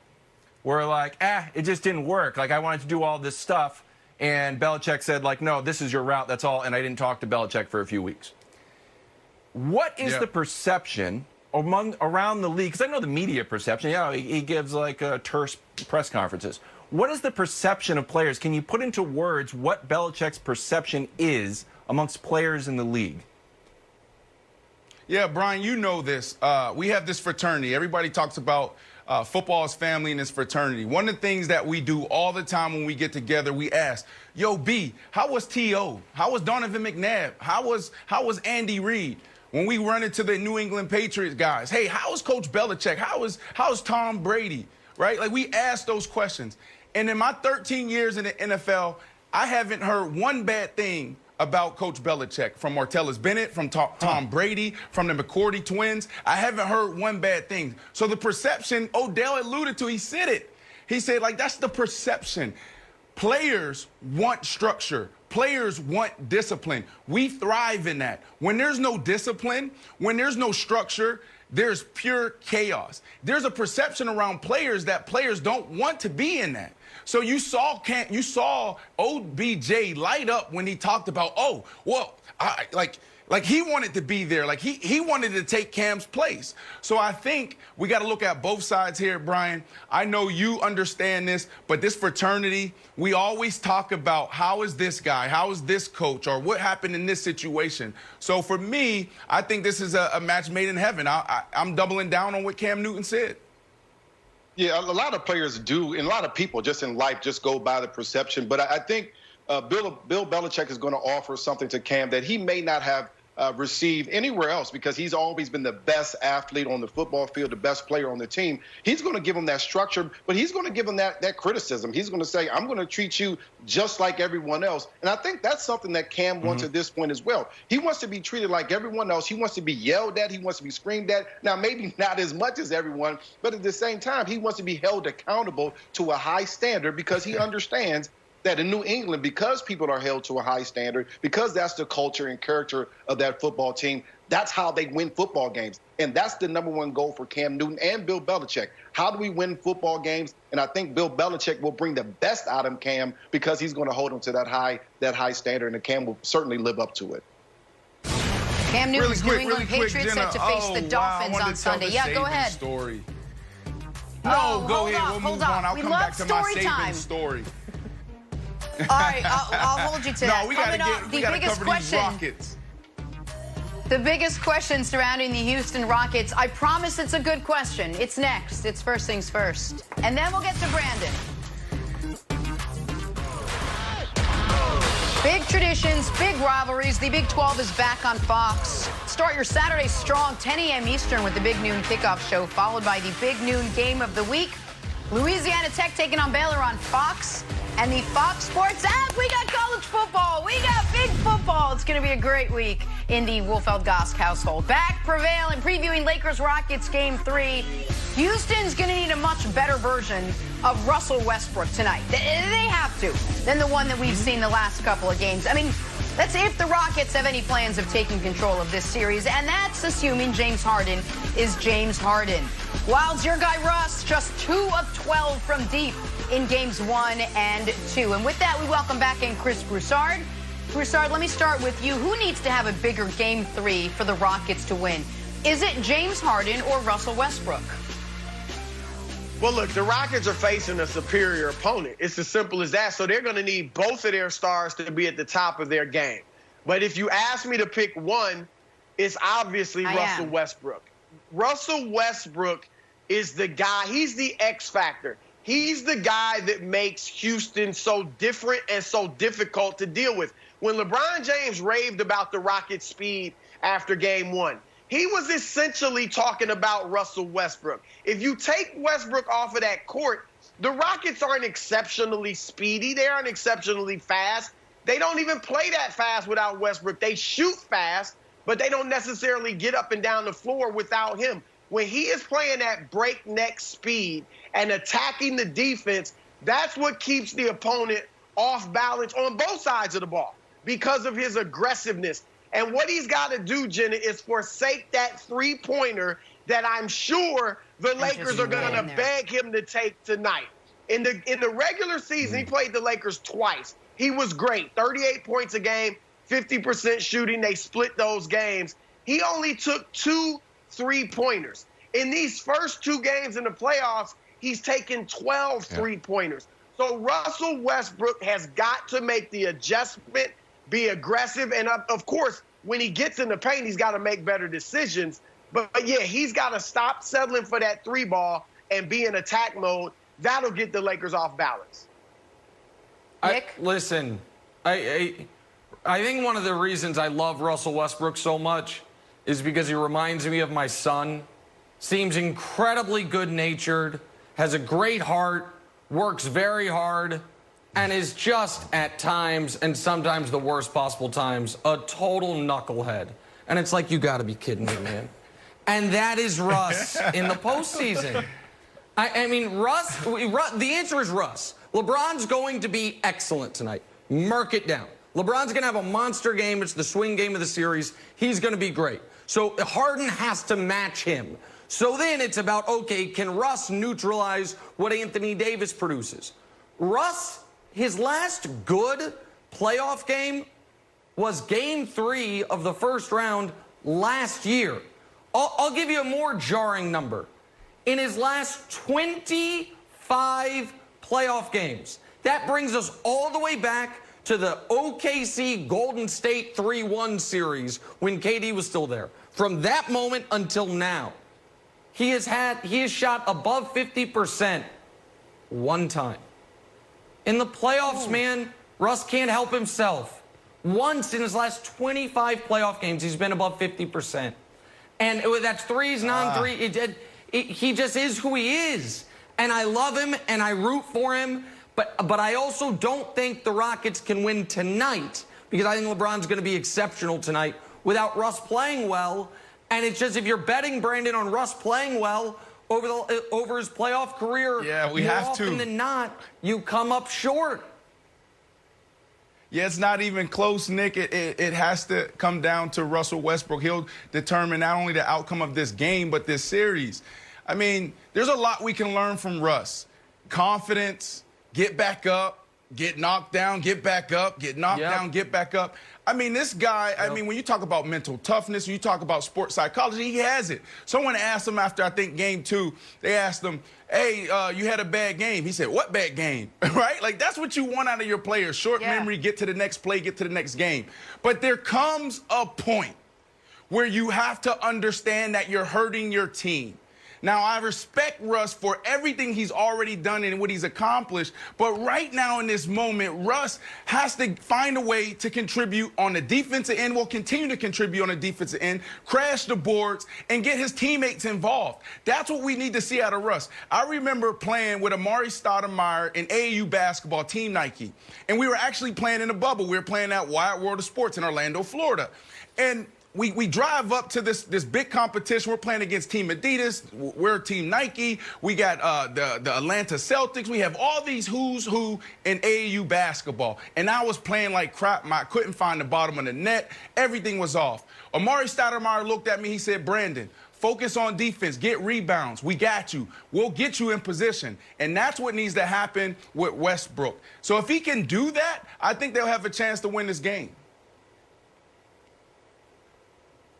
were like, it just didn't work. Like, I wanted to do all this stuff. And Belichick said, like, no, this is your route. That's all. And I didn't talk to Belichick for a few weeks. What is the perception around the league? Because I know the media perception. He gives, like, terse press conferences. What is the perception of players? Can you put into words what Belichick's perception is amongst players in the league? Yeah, Brian, you know this. We have this fraternity. Everybody talks about football is family and it's fraternity. One of the things that we do all the time when we get together, we ask, yo, B, how was T.O.? How was Donovan McNabb? How was Andy Reid? When we run into the New England Patriots guys, hey, how is Coach Belichick? How is Tom Brady? Right? Like, we ask those questions. And in my 13 years in the NFL, I haven't heard one bad thing about Coach Belichick, from Martellus Bennett, from Tom Brady, from the McCourty twins. I haven't heard one bad thing. So the perception, Odell alluded to, he said it. He said, like, that's the perception. Players want structure. Players want discipline. We thrive in that. When there's no discipline, when there's no structure, there's pure chaos. There's a perception around players that players don't want to be in that. So you saw OBJ light up when he talked about, like he wanted to be there. Like he wanted to take Cam's place. So I think we got to look at both sides here, Brian. I know you understand this, but this fraternity, we always talk about how is this guy, how is this coach, or what happened in this situation. So for me, I think this is a match made in heaven. I'm doubling down on what Cam Newton said. Yeah, a lot of players do, and a lot of people just in life just go by the perception. But I think Bill Belichick is going to offer something to Cam that he may not have received anywhere else, because he's always been the best athlete on the football field, the best player on the team. He's going to give him that structure, but he's going to give him that criticism. He's going to say, I'm going to treat you just like everyone else. And I think that's something that Cam wants at this point as well. He wants to be treated like everyone else. He wants to be yelled at. He wants to be screamed at. Now, maybe not as much as everyone, but at the same time, he wants to be held accountable to a high standard, because he understands that in New England, because people are held to a high standard, because that's the culture and character of that football team, that's how they win football games. And that's the #1 goal for Cam Newton and Bill Belichick. How do we win football games? And I think Bill Belichick will bring the best out of Cam, because he's going to hold him to that high standard, and Cam will certainly live up to it. Cam Newton's New England Patriots set to face the Dolphins on Sunday. Yeah, go ahead. Story. No, go ahead. We'll move on. I'll come back to my Saban story. All right, I'll hold you to that. No, we gotta cover these Rockets. The biggest question surrounding the Houston Rockets, I promise it's a good question. It's next. It's first things first. And then we'll get to Brandon. Big traditions, big rivalries. The Big 12 is back on Fox. Start your Saturday strong, 10 a.m. Eastern with the Big Noon Kickoff Show, followed by the Big Noon Game of the Week. Louisiana Tech taking on Baylor on Fox. And the Fox Sports app, we got college football. We got big football. It's going to be a great week in the Wolfeld-Gosk household. Back, prevail, and previewing Lakers-Rockets Game 3. Houston's going to need a much better version of Russell Westbrook tonight. They have to, than the one that we've seen the last couple of games. I mean, that's if the Rockets have any plans of taking control of this series, and that's assuming James Harden is James Harden. Wilds, your guy Russ, just 2 of 12 from deep in games 1 and 2. And with that, we welcome back in Chris Broussard. Broussard, let me start with you. Who needs to have a bigger Game 3 for the Rockets to win? Is it James Harden or Russell Westbrook? Well, look, the Rockets are facing a superior opponent. It's as simple as that. So they're going to need both of their stars to be at the top of their game. But if you ask me to pick one, it's obviously Russell Westbrook. Russell Westbrook is the guy. He's the X factor. He's the guy that makes Houston so different and so difficult to deal with. When LeBron James raved about the Rockets' speed after Game 1, he was essentially talking about Russell Westbrook. If you take Westbrook off of that court, the Rockets aren't exceptionally speedy. They aren't exceptionally fast. They don't even play that fast without Westbrook. They shoot fast, but they don't necessarily get up and down the floor without him. When he is playing at breakneck speed and attacking the defense, that's what keeps the opponent off balance on both sides of the ball because of his aggressiveness. And what he's got to do, Jenna, is forsake that three-pointer that I'm sure the Lakers are going to beg him to take tonight. In the regular season, he played the Lakers twice. He was great, 38 points a game, 50% shooting. They split those games. He only took 2 3-pointers. In these first 2 games in the playoffs, he's taken 12 3-pointers. So Russell Westbrook has got to make the adjustment, be aggressive, and of course, when he gets in the paint, he's got to make better decisions. But yeah, he's got to stop settling for that 3-ball and be in attack mode. That'll get the Lakers off balance. Nick? Listen, I think one of the reasons I love Russell Westbrook so much is because he reminds me of my son. Seems incredibly good-natured, has a great heart, works very hard, and is just at times, and sometimes the worst possible times, a total knucklehead. And it's like, you got to be kidding me, man. And that is Russ in the postseason. I mean, Russ, the answer is Russ. LeBron's going to be excellent tonight. Mark it down. LeBron's going to have a monster game. It's the swing game of the series. He's going to be great. So Harden has to match him. So then it's about, okay, can Russ neutralize what Anthony Davis produces? Russ, his last good playoff game was Game 3 of the first round last year. I'll give you a more jarring number. In his last 25 playoff games, that brings us all the way back to the OKC Golden State 3-1 series when KD was still there. From that moment until now, he has shot above 50% one time. In the playoffs, man, Russ can't help himself. Once in his last 25 playoff games, he's been above 50%. And that's threes, non-three. He just is who he is. And I love him, and I root for him. But I also don't think the Rockets can win tonight because I think LeBron's going to be exceptional tonight without Russ playing well. And it's just if you're betting, Brandon, on Russ playing well over his playoff career, we have to. More often than not, you come up short. Yeah, it's not even close, Nick. It has to come down to Russell Westbrook. He'll determine not only the outcome of this game, but this series. I mean, there's a lot we can learn from Russ. Confidence, get back up, get knocked down, get back up, get knocked down, get back up. I mean, this guy, I mean, when you talk about mental toughness, when you talk about sports psychology, he has it. Someone asked him after, I think, Game 2, they asked him, hey, you had a bad game. He said, what bad game? Right? Like, that's what you want out of your players. Short memory, get to the next play, get to the next game. But there comes a point where you have to understand that you're hurting your team. Now, I respect Russ for everything he's already done and what he's accomplished, but right now in this moment, Russ has to find a way to contribute on the defensive end, will continue to contribute on the defensive end, crash the boards, and get his teammates involved. That's what we need to see out of Russ. I remember playing with Amari Stoudemire in AAU basketball, Team Nike, and we were actually playing in a bubble. We were playing at Wide World of Sports in Orlando, Florida. And we drive up to this big competition. We're playing against Team Adidas. We're Team Nike. We got the Atlanta Celtics. We have all these who's who in AAU basketball. And I was playing like crap. I couldn't find the bottom of the net. Everything was off. Amari Stoudemire looked at me. He said, Brandon, focus on defense. Get rebounds. We got you. We'll get you in position. And that's what needs to happen with Westbrook. So if he can do that, I think they'll have a chance to win this game.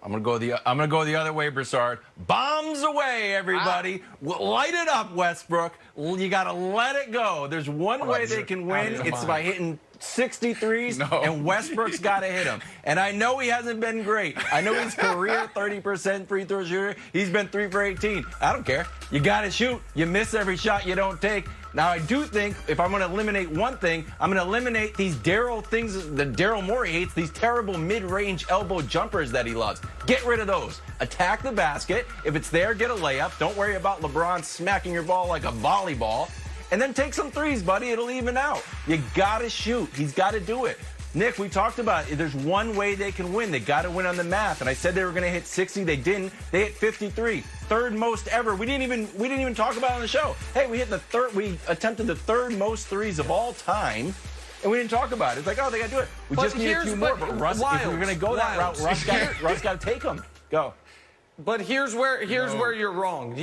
I'm gonna go the other way, Broussard. Bombs away, everybody. Light it up, Westbrook. You got to let it go. There's one way they can win. It's by hitting 63s, and Westbrook's got to hit them. And I know he hasn't been great. I know he's career 30% free throw shooter. He's been 3 for 18. I don't care. You got to shoot. You miss every shot you don't take. Now, I do think if I'm going to eliminate one thing, I'm going to eliminate these Daryl things that Daryl Morey hates, these terrible mid-range elbow jumpers that he loves. Get rid of those. Attack the basket. If it's there, get a layup. Don't worry about LeBron smacking your ball like a volleyball. And then take some threes, buddy. It'll even out. You got to shoot. He's got to do it. Nick, we talked about it. There's one way they can win. They got to win on the math. And I said they were going to hit 60. They didn't. They hit 53. Third most ever. We didn't even talk about it on the show. Hey, we attempted the third most threes of all time. And we didn't talk about it. It's like, oh, they got to do it. We just need a few more. But Russ, if we're going to go that route, Russ got to take them. Go. But here's where you're wrong.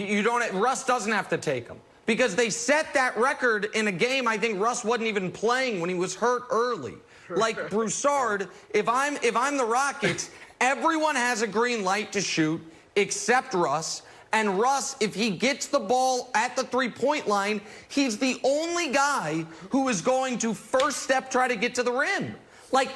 Russ doesn't have to take them. Because they set that record in a game I think Russ wasn't even playing when he was hurt early. Like Broussard, if I'm the Rockets, everyone has a green light to shoot except Russ. And Russ, if he gets the ball at the three-point line, he's the only guy who is going to first step try to get to the rim.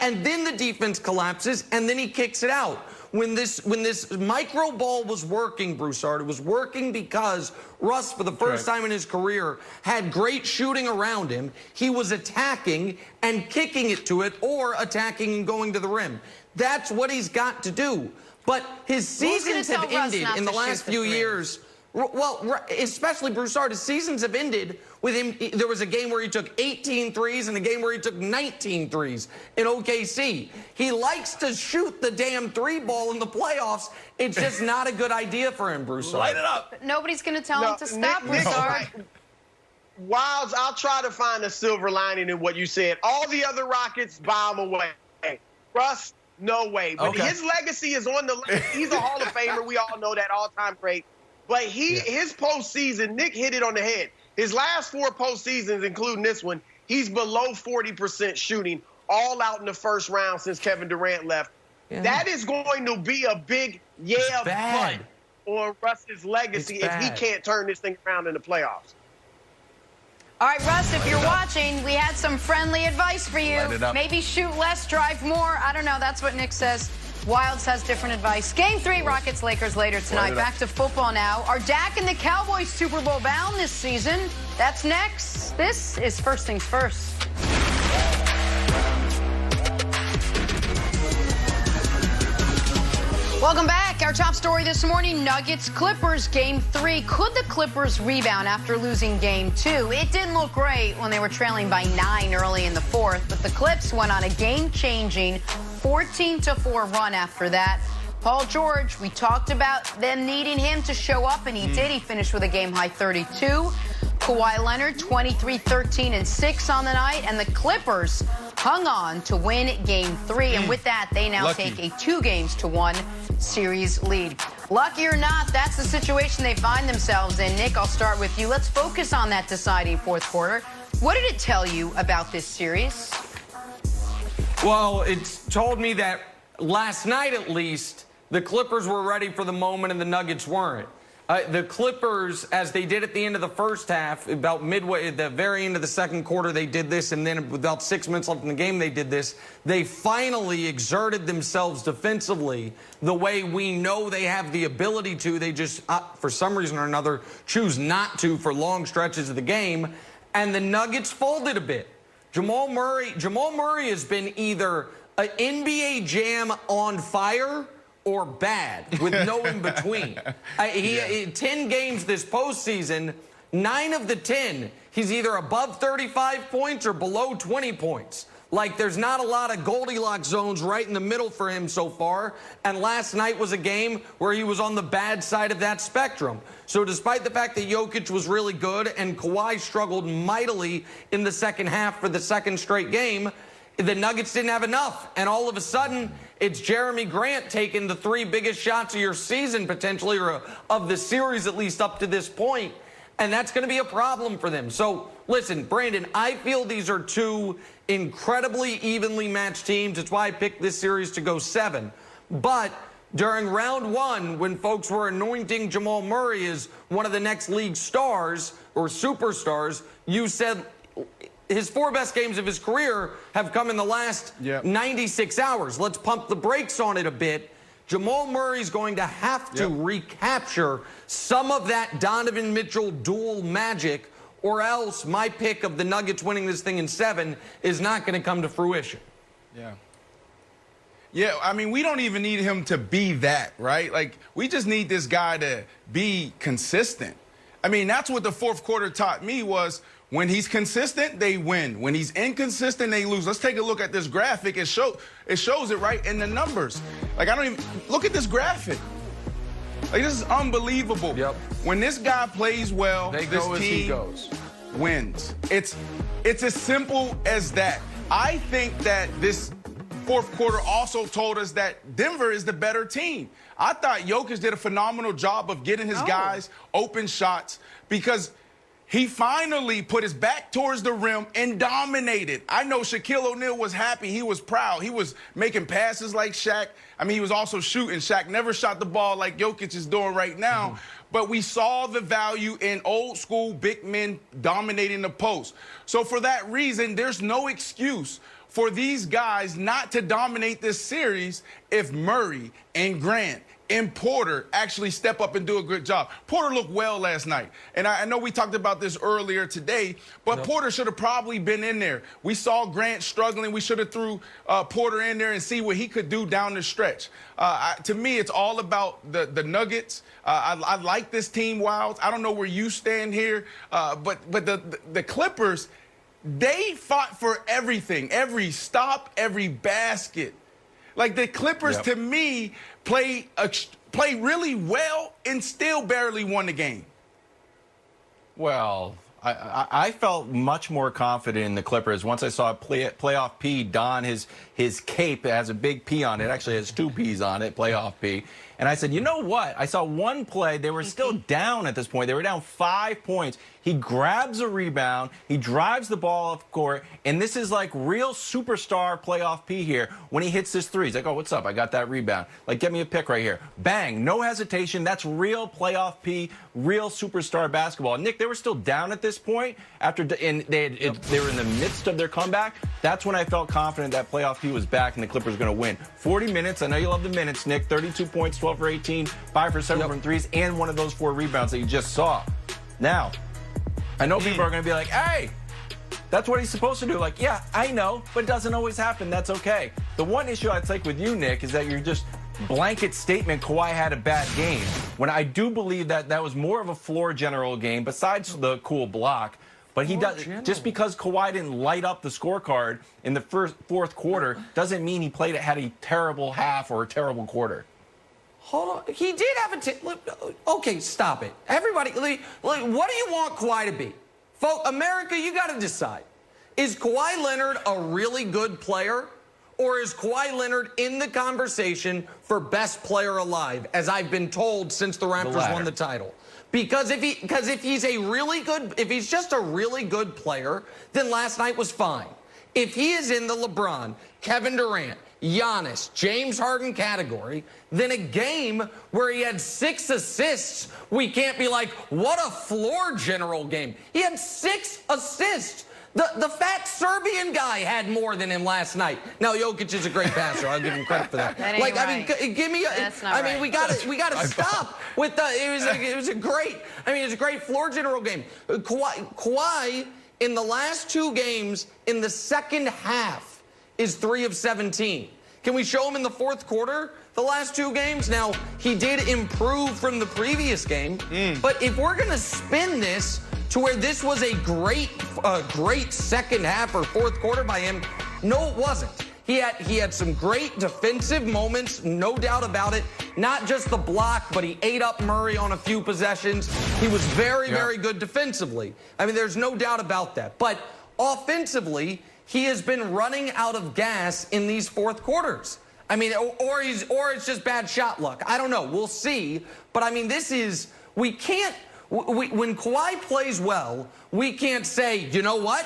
And then the defense collapses, and then he kicks it out. When this micro ball was working, Broussard, it was working because Russ, for the first time in his career, had great shooting around him. He was attacking and kicking it to it, or attacking and going to the rim. That's what he's got to do. But his seasons have ended in the last few years. Well, especially Broussard, his seasons have ended with him. There was a game where he took 18 threes and a game where he took 19 threes in OKC. He likes to shoot the damn three ball in the playoffs. It's just not a good idea for him, Broussard. Light it up. But nobody's going to tell him to stop, Broussard. Wilds, I'll try to find a silver lining in what you said. All the other Rockets bomb away. Russ, no way. But his legacy is on the – he's a Hall of Famer. We all know that, all-time great. But his postseason, Nick hit it on the head. His last 4 postseasons, including this one, he's below 40% shooting, all out in the first round since Kevin Durant left. Yeah. That is going to be a big but on Russ's legacy if he can't turn this thing around in the playoffs. All right, Russ, if you're watching, we had some friendly advice for you. Maybe shoot less, drive more. I don't know. That's what Nick says. Wilds has different advice. Game 3, Rockets-Lakers later tonight. Back to football now. Are Dak and the Cowboys Super Bowl bound this season? That's next. This is First Things First. Welcome back. Our top story this morning, Nuggets-Clippers Game 3. Could the Clippers rebound after losing Game 2? It didn't look great when they were trailing by 9 early in the fourth, but the Clips went on a game-changing 14-4 run after that. Paul George, we talked about them needing him to show up, and he did. He finished with a game-high 32. Kawhi Leonard, 23, 13, and 6 on the night, and the Clippers hung on to win Game 3, and with that, they now take a 2-1 series lead. Lucky or not, that's the situation they find themselves in. Nick, I'll start with you. Let's focus on that deciding fourth quarter. What did it tell you about this series? Well, it told me that last night, at least, the Clippers were ready for the moment and the Nuggets weren't. The Clippers, as they did at the end of the first half, about midway, at the very end of the second quarter, they did this, and then about 6 minutes left in the game, they did this. They finally exerted themselves defensively the way we know they have the ability to. They just, for some reason or another, choose not to for long stretches of the game, and the Nuggets folded a bit. Jamal Murray has been either an NBA Jam on fire or bad, with no in between. 10 games this postseason, 9 of the 10, he's either above 35 points or below 20 points. Like, there's not a lot of Goldilocks zones right in the middle for him so far. And last night was a game where he was on the bad side of that spectrum. So despite the fact that Jokic was really good and Kawhi struggled mightily in the second half for the second straight game, the Nuggets didn't have enough. And all of a sudden, it's Jeremy Grant taking the 3 biggest shots of your season, potentially, or of the series at least up to this point. And that's going to be a problem for them. So, listen, Brandon, I feel these are 2 incredibly evenly matched teams. It's why I picked this series to go 7. But During round one, when folks were anointing Jamal Murray as one of the next league stars or superstars, you said his 4 best games of his career have come in the last 96 hours. Let's pump the brakes on it a bit. Jamal Murray's going to have to recapture some of that Donovan Mitchell dual magic, or else my pick of the Nuggets winning this thing in 7 is not going to come to fruition. Yeah, I mean, we don't even need him to be that, right? Like, we just need this guy to be consistent. I mean, that's what the fourth quarter taught me was when he's consistent, they win. When he's inconsistent, they lose. Let's take a look at this graphic. It shows it right in the numbers. Like, I don't even look at this graphic. Like, this is unbelievable. When this guy plays well, this team wins. It's as simple as that. I think that this fourth quarter also told us that Denver is the better team. I thought Jokic did a phenomenal job of getting his guys open shots because he finally put his back towards the rim and dominated. I know Shaquille O'Neal was happy. He was proud. He was making passes like Shaq. I mean, he was also shooting. Shaq never shot the ball like Jokic is doing right now. But we saw the value in old school big men dominating the post. So for that reason, there's no excuse for these guys not to dominate this series if Murray and Grant and Porter actually step up and do a good job. Porter looked well last night. And I know we talked about this earlier today, but Porter should have probably been in there. We saw Grant struggling. We should have threw Porter in there and see what he could do down the stretch. To me, it's all about the Nuggets. I like this team, Wilds. I don't know where you stand here, but the Clippers, they fought for everything, every stop, every basket. Like the Clippers, to me, play really well and still barely won the game. Well, I felt much more confident in the Clippers once I saw playoff P don his cape. It has a big P on it. It actually has 2 P's on it, playoff P. And I said, you know what? I saw one play. They were still down at this point. They were down 5 points. He grabs a rebound. He drives the ball off court. And this is like real superstar playoff P here. When he hits this 3, he's like, oh, what's up? I got that rebound. Like, get me a pick right here. Bang. No hesitation. That's real playoff P, real superstar basketball. Nick, they were still down at this point after, and they were in the midst of their comeback. That's when I felt confident that playoff P was back and the Clippers were going to win. 40 minutes. I know you love the minutes, Nick. 32 points, 12 for 18, 5 for 7 from threes, and one of those 4 rebounds that you just saw. Now, I know people are going to be like, hey, that's what he's supposed to do. Like, yeah, I know, but it doesn't always happen. That's okay. The one issue I'd take with you, Nick, is that you're just blanket statement Kawhi had a bad game, when I do believe that that was more of a floor general game besides the cool block. But he does, just because Kawhi didn't light up the scorecard in the fourth quarter doesn't mean he had a terrible half or a terrible quarter. Hold on. He did have okay, stop it. Everybody, what do you want Kawhi to be? America, you got to decide. Is Kawhi Leonard a really good player? Or is Kawhi Leonard in the conversation for best player alive, as I've been told since the Raptors won the title? Because if he's just a really good player, then last night was fine. If he is in the LeBron, Kevin Durant, Giannis, James Harden category, then a game where he had 6 assists, we can't be like, what a floor general game. He had 6 assists. The fat Serbian guy had more than him last night. Now Jokic is a great passer. I'll give him credit for that. That ain't right. Give me. We gotta stop with the. It was a great floor general game. Kawhi in the last 2 games in the second half is 3 of 17. Can we show him in the fourth quarter? The last 2 games. Now he did improve from the previous game, but if we're gonna spin this to where this was a great second half or fourth quarter by him, no, it wasn't. He had some great defensive moments, no doubt about it. Not just the block, but he ate up Murray on a few possessions. He was very, very good defensively. I mean, there's no doubt about that. But offensively, he has been running out of gas in these fourth quarters. I mean, or it's just bad shot luck. I don't know. We'll see. But I mean, when Kawhi plays well, we can't say, you know what?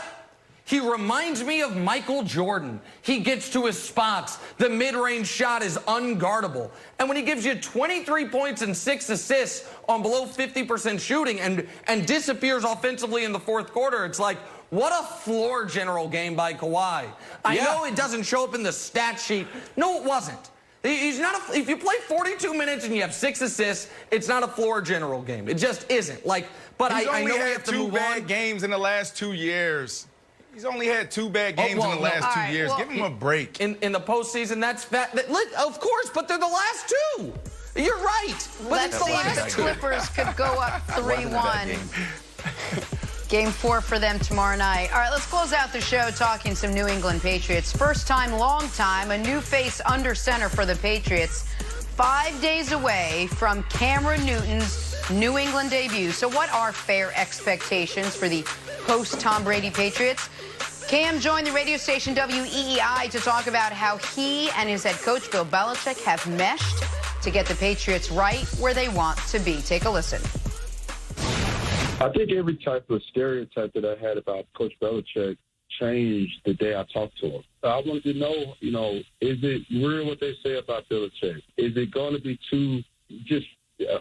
He reminds me of Michael Jordan. He gets to his spots. The mid-range shot is unguardable. And when he gives you 23 points and 6 assists on below 50% shooting and disappears offensively in the fourth quarter, it's like, what a floor general game by Kawhi. I know it doesn't show up in the stat sheet. No, it wasn't. He's not if you play 42 minutes and you have 6 assists, it's not a floor general game. It just isn't. Like, but I know we have to move on. He's only had 2 bad games in the last 2 years. He's only had 2 bad games in the last 2 years. Give him a break. In the postseason, that's of course, but they're the last 2. You're right. But let's see if the Clippers could go up 3-1. Game 4 for them tomorrow night. All right, let's close out the show talking some New England Patriots. First time, long time, a new face under center for the Patriots. 5 days away from Cameron Newton's New England debut. So what are fair expectations for the post-Tom Brady Patriots? Cam joined the radio station WEEI to talk about how he and his head coach Bill Belichick have meshed to get the Patriots right where they want to be. Take a listen. I think every type of stereotype that I had about Coach Belichick changed the day I talked to him. I wanted to know, is it real what they say about Belichick? Is it going to be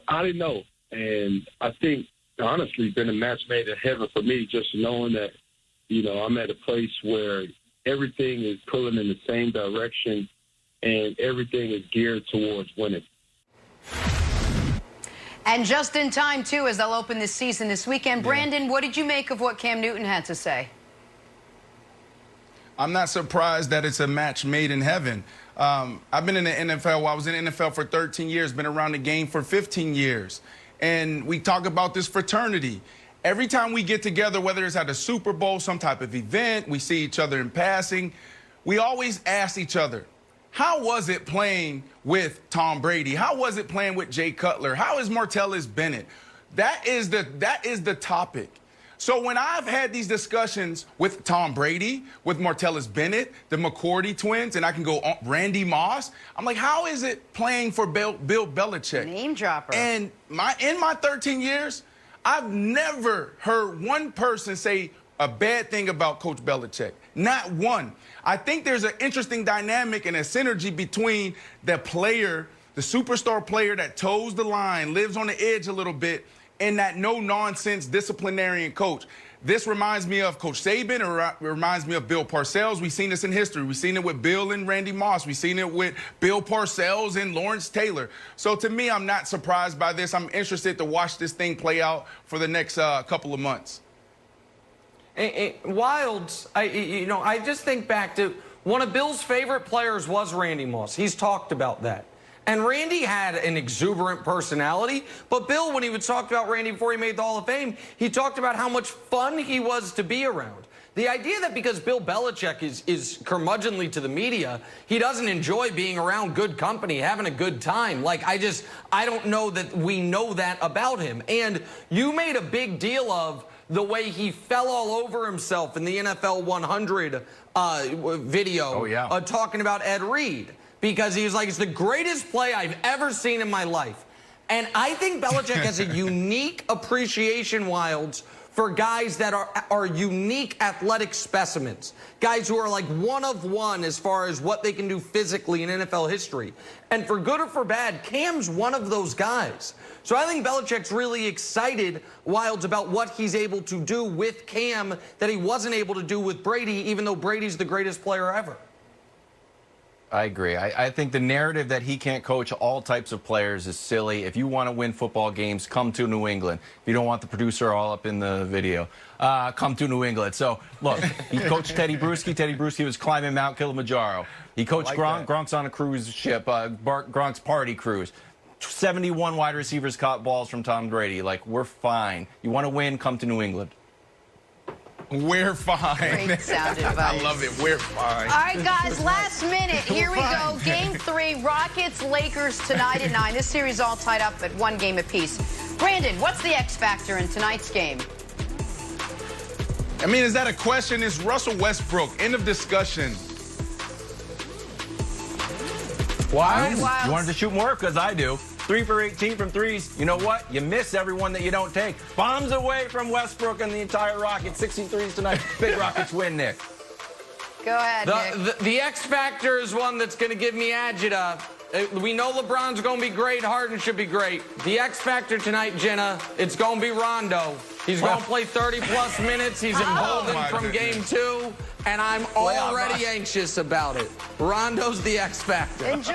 I didn't know. And I think, honestly, it's been a match made in heaven for me, just knowing that, I'm at a place where everything is pulling in the same direction and everything is geared towards winning. And just in time, too, as they'll open this season this weekend. Brandon, what did you make of what Cam Newton had to say? I'm not surprised that it's a match made in heaven. I've been in the NFL. I was in the NFL for 13 years, been around the game for 15 years. And we talk about this fraternity. Every time we get together, whether it's at a Super Bowl, some type of event, we see each other in passing, we always ask each other, how was it playing with Tom Brady? How was it playing with Jay Cutler? How is Martellus Bennett? That is the topic. So when I've had these discussions with Tom Brady, with Martellus Bennett, the McCourty twins, and I can go on Randy Moss, I'm like, how is it playing for Bill Belichick? Name dropper. And in my 13 years, I've never heard one person say a bad thing about Coach Belichick. Not one. I think there's an interesting dynamic and a synergy between the player, the superstar player that toes the line, lives on the edge a little bit, and that no-nonsense disciplinarian coach. This reminds me of Coach Saban, or reminds me of Bill Parcells. We've seen this in history. We've seen it with Bill and Randy Moss. We've seen it with Bill Parcells and Lawrence Taylor. So to me, I'm not surprised by this. I'm interested to watch this thing play out for the next couple of months. Wilds, I just think back to one of Bill's favorite players was Randy Moss. He's talked about that. And Randy had an exuberant personality, but Bill, when he would talk about Randy before he made the Hall of Fame, he talked about how much fun he was to be around. The idea that because Bill Belichick is curmudgeonly to the media, he doesn't enjoy being around good company, having a good time. Like, I don't know that we know that about him. And you made a big deal of the way he fell all over himself in the NFL 100 video talking about Ed Reed. Because he was like, it's the greatest play I've ever seen in my life. And I think Belichick has a unique appreciation, Wilds, for guys that are unique athletic specimens. Guys who are like one of one as far as what they can do physically in NFL history. And for good or for bad, Cam's one of those guys. So I think Belichick's really excited, Wilds, about what he's able to do with Cam that he wasn't able to do with Brady, even though Brady's the greatest player ever. I agree. I think the narrative that he can't coach all types of players is silly. If you want to win football games, come to New England. If you don't want the producer all up in the video, come to New England. So, look, he coached Teddy Bruschi. Teddy Bruschi was climbing Mount Kilimanjaro. He coached Gronk. Gronk's on a cruise ship, Gronk's party cruise. 71 wide receivers caught balls from Tom Brady. Like, we're fine. You want to win, come to New England. We're fine. Great sound advice. I love it. We're fine. All right, guys, last minute. Here we go. Game 3, Rockets-Lakers tonight at 9. This series all tied up at 1 game apiece. Brandon, what's the X factor in tonight's game? I mean, is that a question? It's Russell Westbrook. End of discussion. Why? Wilds. You wanted to shoot more? Because I do. 3 for 18 from threes. You know what? You miss everyone that you don't take. Bombs away from Westbrook and the entire Rockets. 63s tonight. Big Rockets win, Nick. Go ahead, Nick. The X factor is one that's going to give me agita. We know LeBron's going to be great. Harden should be great. The X factor tonight, Jenna, it's going to be Rondo. He's going to play 30-plus minutes. He's emboldened from game 2, and I'm already anxious about it. Rondo's the X factor. Enjoy.